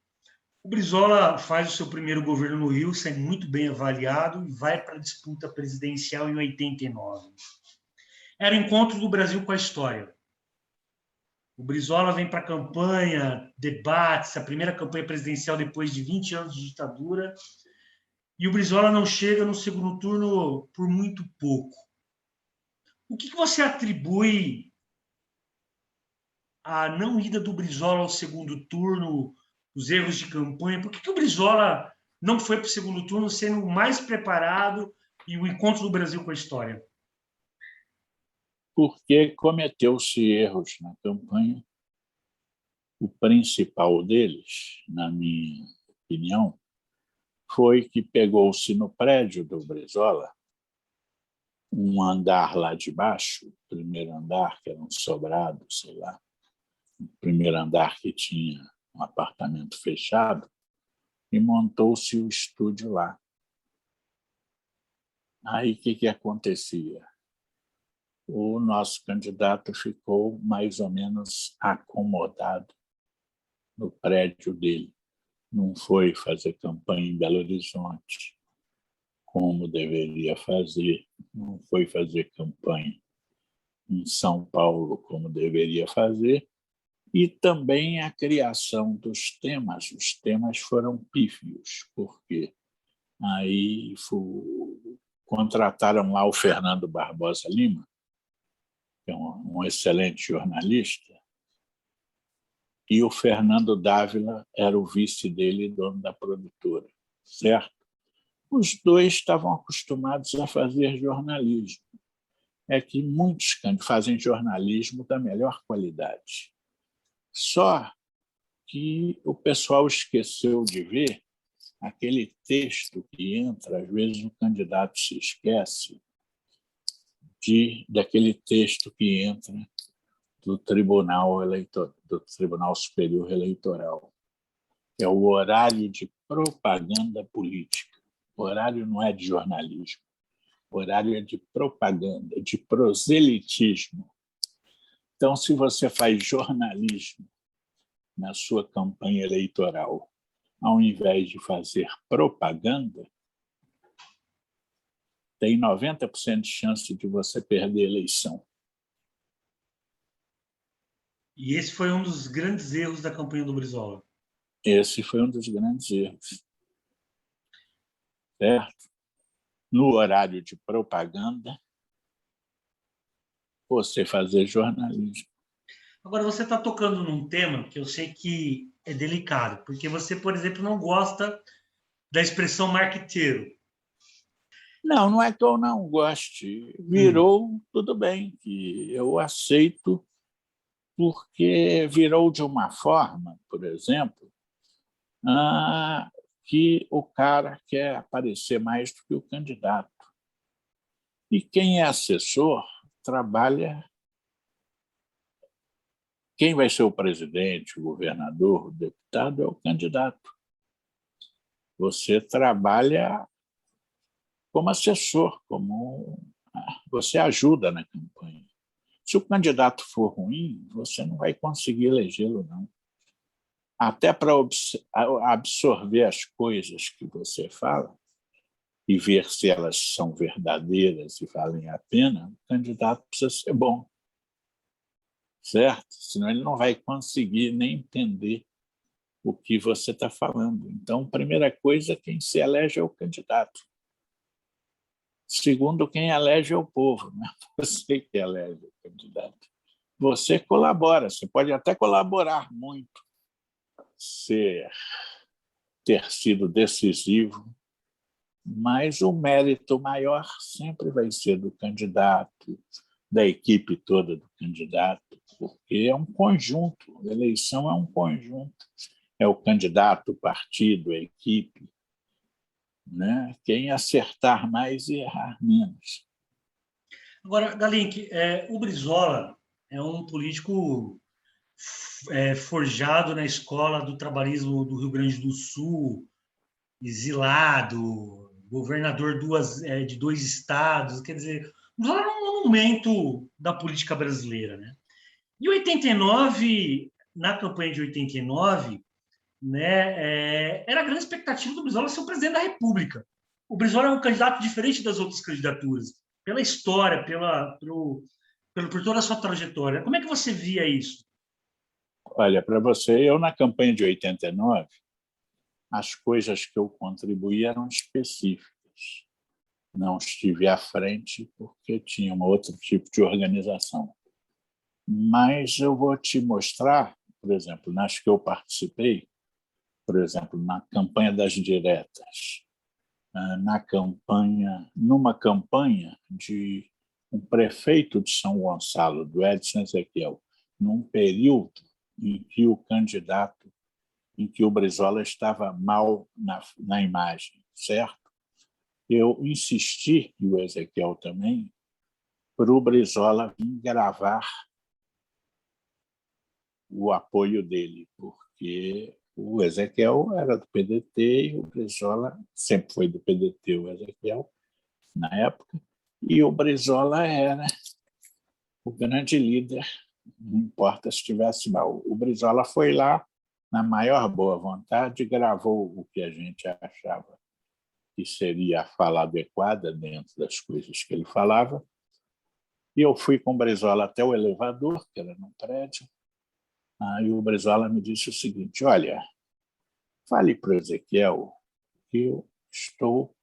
O Brizola faz o seu primeiro governo no Rio, sai muito bem avaliado e vai para a disputa presidencial em 89. Era o encontro do Brasil com a história. O Brizola vem para a campanha, debates, a primeira campanha presidencial depois de 20 anos de ditadura, e o Brizola não chega no segundo turno por muito pouco. O que você atribui à não ida do Brizola ao segundo turno, os erros de campanha? Por que o Brizola não foi para o segundo turno sendo mais preparado e o encontro do Brasil com a história? Porque cometeu-se erros na campanha. O principal deles, na minha opinião, foi que pegou-se no prédio do Brizola um andar lá de baixo, o primeiro andar, que era um sobrado, sei lá, o primeiro andar que tinha um apartamento fechado, e montou-se o estúdio lá. Aí o que acontecia? O nosso candidato ficou mais ou menos acomodado no prédio dele. Não foi fazer campanha em Belo Horizonte, como deveria fazer, não foi fazer campanha em São Paulo, como deveria fazer, e também a criação dos temas. Os temas foram pífios, porque aí contrataram lá o Fernando Barbosa Lima, que é um excelente jornalista, e o Fernando Dávila era o vice dele, dono da produtora, certo? Os dois estavam acostumados a fazer jornalismo. É que muitos fazem jornalismo da melhor qualidade. Só que o pessoal esqueceu de ver aquele texto que entra, às vezes o candidato se esquece daquele texto que entra do Tribunal Superior Eleitoral, que é o horário de propaganda política. O horário não é de jornalismo, o horário é de propaganda, de proselitismo. Então, se você faz jornalismo na sua campanha eleitoral, ao invés de fazer propaganda, tem 90% de chance de você perder a eleição. E esse foi um dos grandes erros da campanha do Brizola. Esse foi um dos grandes erros. Certo? No horário de propaganda, você fazer jornalismo. Agora, você está tocando num tema que eu sei que é delicado, porque você, por exemplo, não gosta da expressão marqueteiro. Não, não é que eu não goste. Virou, tudo bem, que eu aceito, porque virou de uma forma, por exemplo, que o cara quer aparecer mais do que o candidato. E quem é assessor trabalha. Quem vai ser o presidente, o governador, o deputado é o candidato. Você trabalha como assessor, você ajuda na campanha. Se o candidato for ruim, você não vai conseguir elegê-lo, não. Até para absorver as coisas que você fala e ver se elas são verdadeiras e valem a pena, o candidato precisa ser bom, certo? Senão ele não vai conseguir nem entender o que você está falando. Então, a primeira coisa, quem se elege é o candidato. Segundo, quem elege é o povo, não é você que elege o candidato. Você colabora, você pode até colaborar muito, ter sido decisivo, mas o mérito maior sempre vai ser do candidato, da equipe toda do candidato, porque é um conjunto, a eleição é um conjunto. É o candidato, o partido, a equipe, né? Quem acertar mais e errar menos. Agora, Galink, o Brizola é um político forjado na escola do trabalhismo do Rio Grande do Sul, exilado, governador de 2 estados, quer dizer, um monumento da política brasileira, né? Em 89, na campanha de 89, né, era a grande expectativa do Brizola ser o presidente da República. O Brizola é um candidato diferente das outras candidaturas, pela história, por toda a sua trajetória. Como é que você via isso? Olha, para você, eu na campanha de 89, as coisas que eu contribuí eram específicas. Não estive à frente porque tinha um outro tipo de organização. Mas eu vou te mostrar, por exemplo, nas que eu participei, por exemplo, na campanha das diretas, numa campanha de um prefeito de São Gonçalo, do Edson Ezequiel, num período em que o candidato, em que o Brizola estava mal na imagem, certo? Eu insisti, e o Ezequiel também, para o Brizola vir gravar o apoio dele, porque o Ezequiel era do PDT e o Brizola sempre foi do PDT, o Ezequiel, na época, e o Brizola era o grande líder, não importa se estivesse mal. O Brizola foi lá, na maior boa vontade, gravou o que a gente achava que seria a fala adequada dentro das coisas que ele falava, e eu fui com o Brizola até o elevador, que era num prédio. Aí o Brizola me disse o seguinte: olha, fale para o Ezequiel que eu estou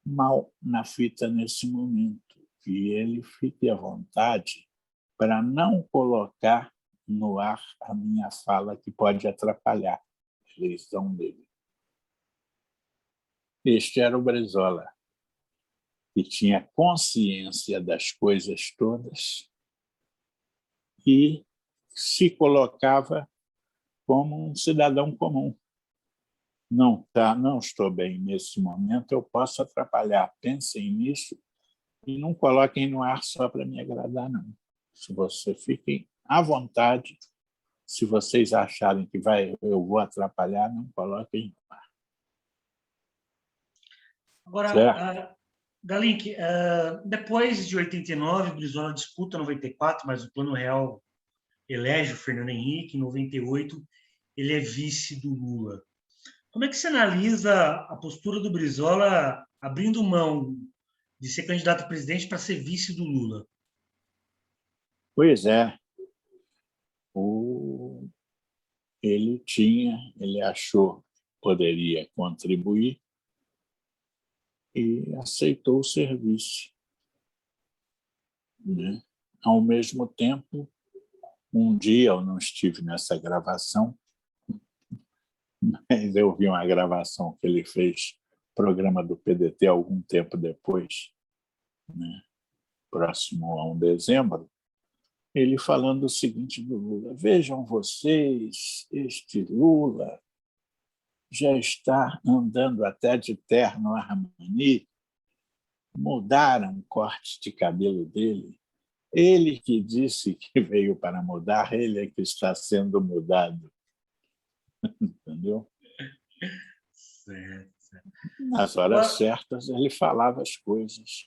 mal na fita nesse momento, que ele fique à vontade para não colocar no ar a minha fala, que pode atrapalhar a eleição dele. Este era o Brizola, que tinha consciência das coisas todas e se colocava como um cidadão comum. Não estou bem nesse momento, eu posso atrapalhar. Pensem nisso e não coloquem no ar só para me agradar, não. Se você fiquem à vontade, se vocês acharem que eu vou atrapalhar, não coloquem no ar. Agora, Galink, depois de 89, o Brizola disputa 94, mas o Plano Real elege o Fernando Henrique. Em 98, ele é vice do Lula. Como é que você analisa a postura do Brizola abrindo mão de ser candidato a presidente para ser vice do Lula? Pois é, ele achou que poderia contribuir e aceitou o serviço, né? Ao mesmo tempo, um dia eu não estive nessa gravação, mas eu vi uma gravação que ele fez programa do PDT algum tempo depois, né, próximo a 1 de dezembro, ele falando o seguinte do Lula: vejam vocês, este Lula já está andando até de terno Armani, mudaram o corte de cabelo dele. Ele que disse que veio para mudar, ele é que está sendo mudado. Entendeu? Certo. Nas horas Agora, certas, ele falava as coisas.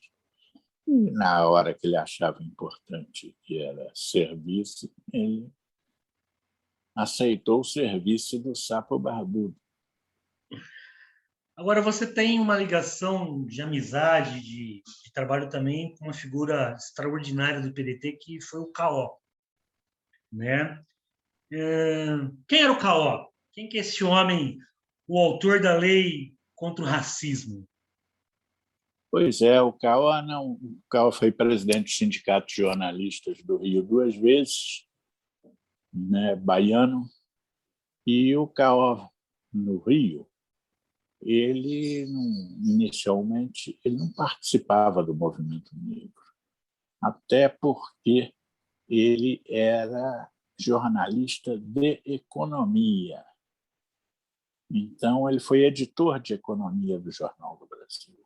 E na hora que ele achava importante, que era serviço, ele aceitou o serviço do sapo barbudo. agora você tem uma ligação de amizade, de trabalho também com uma figura extraordinária do PDT, que foi o Caó, né? Quem era o Caó? Quem que é esse homem, o autor da lei contra o racismo? Pois é, o Cauã não. O Cauã foi presidente do Sindicato de Jornalistas do Rio 2 vezes, né, baiano, e o Cauã no Rio, ele inicialmente ele não participava do movimento negro, até porque ele era jornalista de economia. Então, ele foi editor de economia do Jornal do Brasil.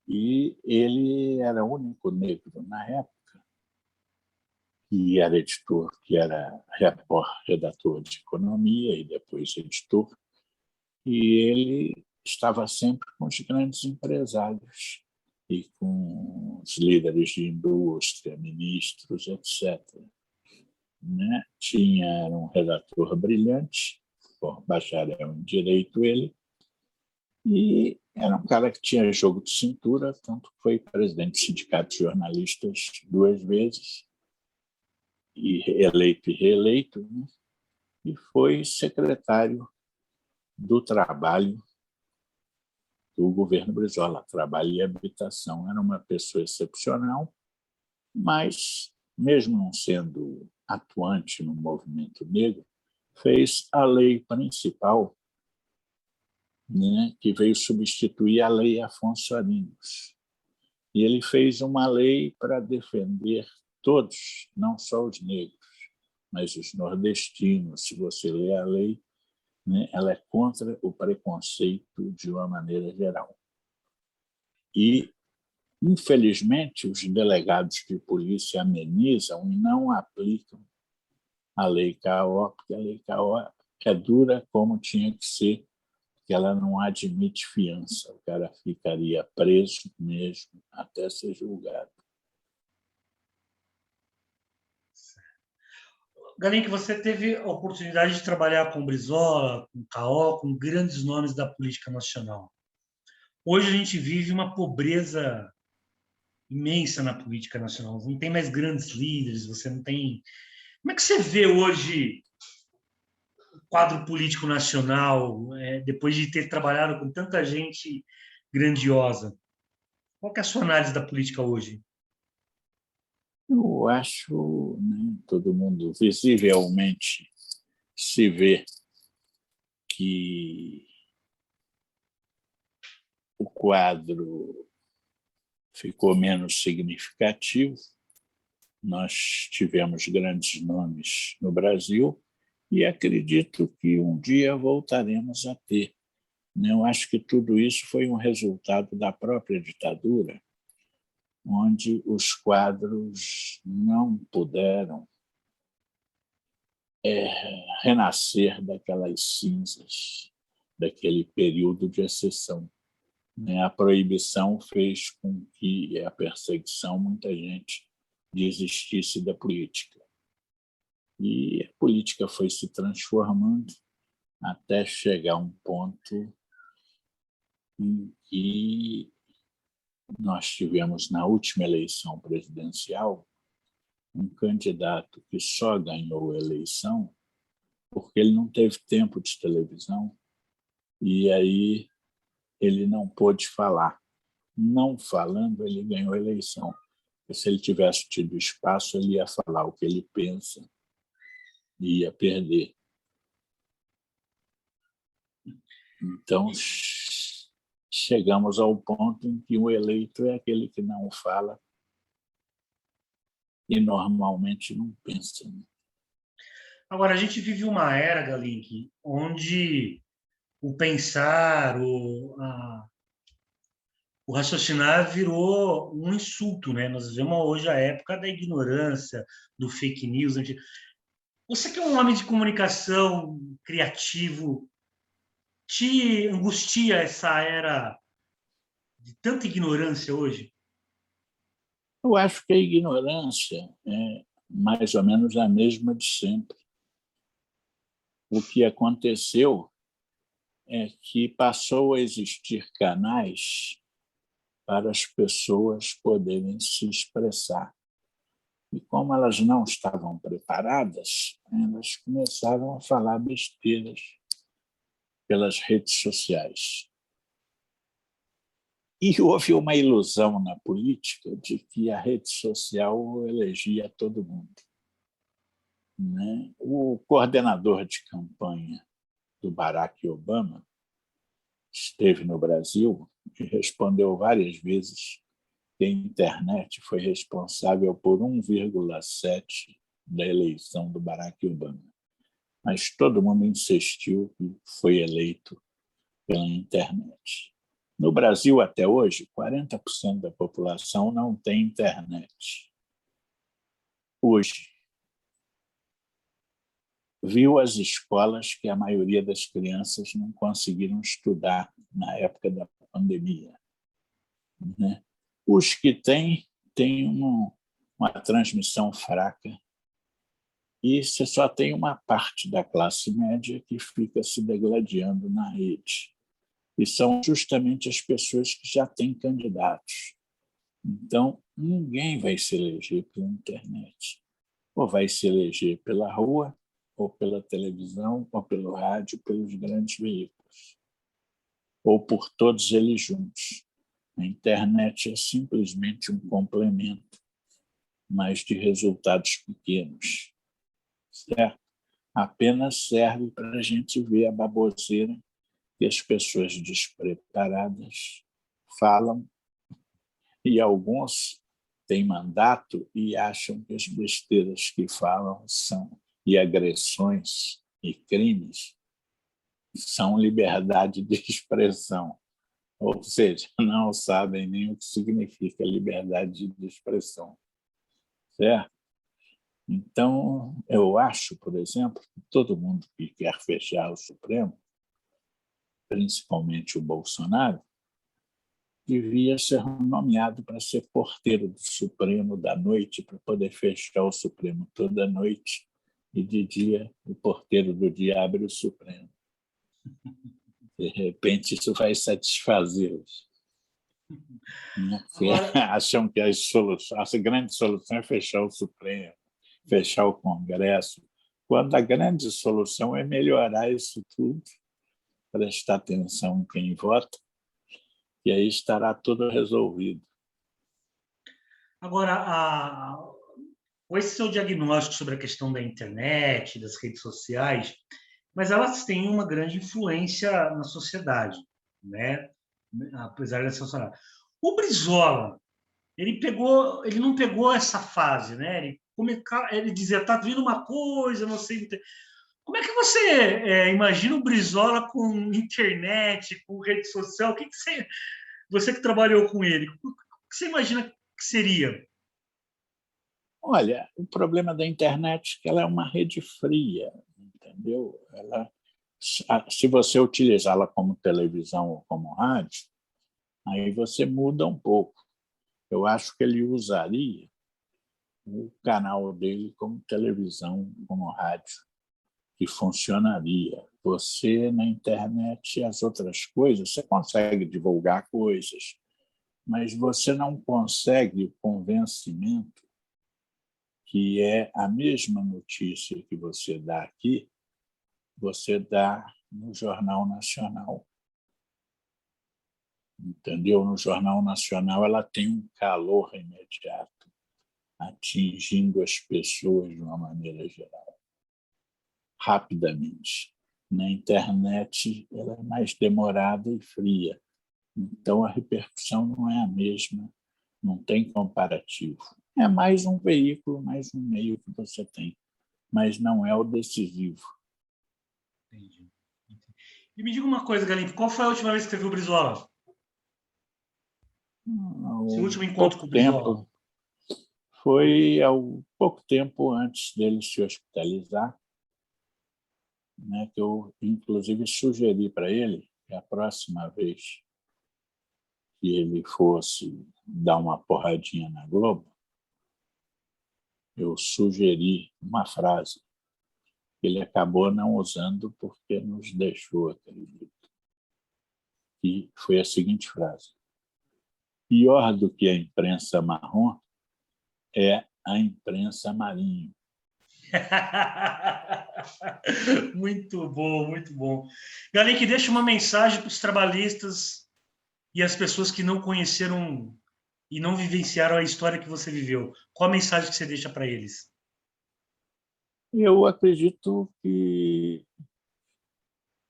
E ele era o único negro na época, que era editor, que era redator de economia e depois editor, e ele estava sempre com os grandes empresários e com os líderes de indústria, ministros, etc. Né? Era um redator brilhante, bacharel em direito ele, e era um cara que tinha jogo de cintura, tanto que foi presidente do Sindicato de Jornalistas 2 vezes, e eleito e reeleito, né? E foi secretário do Trabalho do governo Brizola, Trabalho e Habitação. Era uma pessoa excepcional, mas, mesmo não sendo atuante no movimento negro, fez a lei principal, né, que veio substituir a Lei Afonso Arinos. E ele fez uma lei para defender todos, não só os negros, mas os nordestinos. Se você lê a lei, né, ela é contra o preconceito de uma maneira geral. E, infelizmente, os delegados de polícia amenizam e não aplicam a Lei Caó, porque a Lei Caó é dura como tinha que ser, que ela não admite fiança. O cara ficaria preso mesmo até ser julgado. Galim, você teve a oportunidade de trabalhar com Brizola, com Caó, com grandes nomes da política nacional. Hoje a gente vive uma pobreza imensa na política nacional. Não tem mais grandes líderes, você não tem... Como é que você vê hoje o quadro político nacional, depois de ter trabalhado com tanta gente grandiosa? Qual que é a sua análise da política hoje? Eu acho, né, todo mundo visivelmente se vê que o quadro ficou menos significativo. Nós tivemos grandes nomes no Brasil e acredito que um dia voltaremos a ter. Eu acho que tudo isso foi um resultado da própria ditadura, onde os quadros não puderam renascer daquelas cinzas, daquele período de exceção. A proibição fez com que a perseguição, muita gente desistisse da política. E a política foi se transformando até chegar a um ponto em que nós tivemos, na última eleição presidencial, um candidato que só ganhou a eleição porque ele não teve tempo de televisão e aí ele não pôde falar. Não falando, ele ganhou a eleição. Porque se ele tivesse tido espaço, ele ia falar o que ele pensa e ia perder. Então, chegamos ao ponto em que o eleito é aquele que não fala e normalmente não pensa. Agora, a gente vive uma era, Galink, onde o pensar, o raciocinar virou um insulto, né? Nós vivemos hoje a época da ignorância, do fake news. Você que é um homem de comunicação criativo, te angustia essa era de tanta ignorância hoje? Eu acho que a ignorância é mais ou menos a mesma de sempre. O que aconteceu é que passou a existir canais para as pessoas poderem se expressar. E como elas não estavam preparadas, elas começaram a falar besteiras pelas redes sociais. E houve uma ilusão na política de que a rede social elegia todo mundo, né? O coordenador de campanha do Barack Obama esteve no Brasil e respondeu várias vezes que a internet foi responsável por 1,7% da eleição do Barack Obama. Mas todo mundo insistiu que foi eleito pela internet. No Brasil, até hoje, 40% da população não tem internet. Hoje, viu as escolas que a maioria das crianças não conseguiram estudar na época da pandemia, né? Os que têm uma transmissão fraca e você só tem uma parte da classe média que fica se degladiando na rede. E são justamente as pessoas que já têm candidatos. Então, ninguém vai se eleger pela internet. Ou vai se eleger pela rua, ou pela televisão, ou pelo rádio, pelos grandes veículos. Ou por todos eles juntos. A internet é simplesmente um complemento, mas de resultados pequenos. Certo? Apenas serve para a gente ver a baboseira que as pessoas despreparadas falam, e alguns têm mandato e acham que as besteiras que falam e agressões e crimes são liberdade de expressão, ou seja, não sabem nem o que significa liberdade de expressão, certo? Então, eu acho, por exemplo, que todo mundo que quer fechar o Supremo, principalmente o Bolsonaro, devia ser nomeado para ser porteiro do Supremo da noite, para poder fechar o Supremo toda noite, e de dia o porteiro do dia abre o Supremo. De repente, isso vai satisfazê-los. Agora, acham que a grande solução é fechar o Supremo, fechar o Congresso, quando a grande solução é melhorar isso tudo, prestar atenção em quem vota, e aí estará tudo resolvido. Agora, esse seu diagnóstico sobre a questão da internet, das redes sociais, mas elas têm uma grande influência na sociedade, né? Apesar dessa sociedade. O Brizola, ele não pegou essa fase, né? Ele dizia, tá vindo uma coisa, não sei. Como é que você imagina o Brizola com internet, com rede social? O que você que trabalhou com ele, o que você imagina que seria? Olha, o problema da internet é que ela é uma rede fria, entendeu? Se você utilizá-la como televisão ou como rádio, aí você muda um pouco. Eu acho que ele usaria o canal dele como televisão, como rádio, que funcionaria. Você, na internet, as outras coisas, você consegue divulgar coisas, mas você não consegue o convencimento que é a mesma notícia que você dá aqui, você dá no Jornal Nacional. Entendeu? No Jornal Nacional ela tem um calor imediato, atingindo as pessoas de uma maneira geral, rapidamente. Na internet ela é mais demorada e fria. Então, a repercussão não é a mesma, não tem comparativo. É mais um veículo, mais um meio que você tem, mas não é o decisivo. Entendi. E me diga uma coisa, Galimpo, qual foi a última vez que você viu o Brizola? Seu último encontro com o Brizola? Foi há pouco tempo antes dele se hospitalizar, né, que eu, inclusive, sugeri para ele que a próxima vez que ele fosse dar uma porradinha na Globo, eu sugeri uma frase que ele acabou não usando porque nos deixou, acredito. E foi a seguinte frase: pior do que a imprensa marrom é a imprensa marinho. Muito bom, muito bom. Galim, que deixa uma mensagem para os trabalhistas e as pessoas que não conheceram e não vivenciaram a história que você viveu. Qual a mensagem que você deixa para eles? Eu acredito que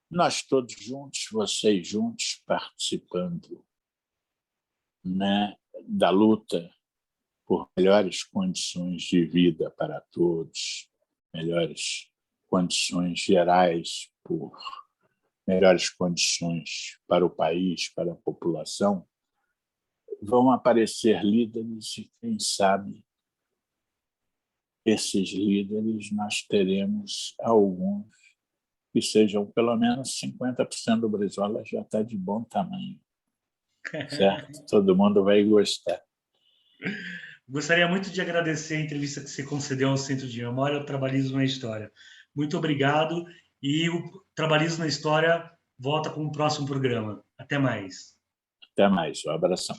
nós todos juntos, vocês juntos, participando, né, da luta por melhores condições de vida para todos, melhores condições gerais, por melhores condições para o país, para a população, vão aparecer líderes e, quem sabe, esses líderes nós teremos alguns que sejam pelo menos 50% do Brizola já está de bom tamanho, certo? Todo mundo vai gostar. Gostaria muito de agradecer a entrevista que você concedeu ao Centro de Memória, o Trabalhismo na História. Muito obrigado e o Trabalhismo na História volta com o próximo programa. Até mais. Até mais. Um abração.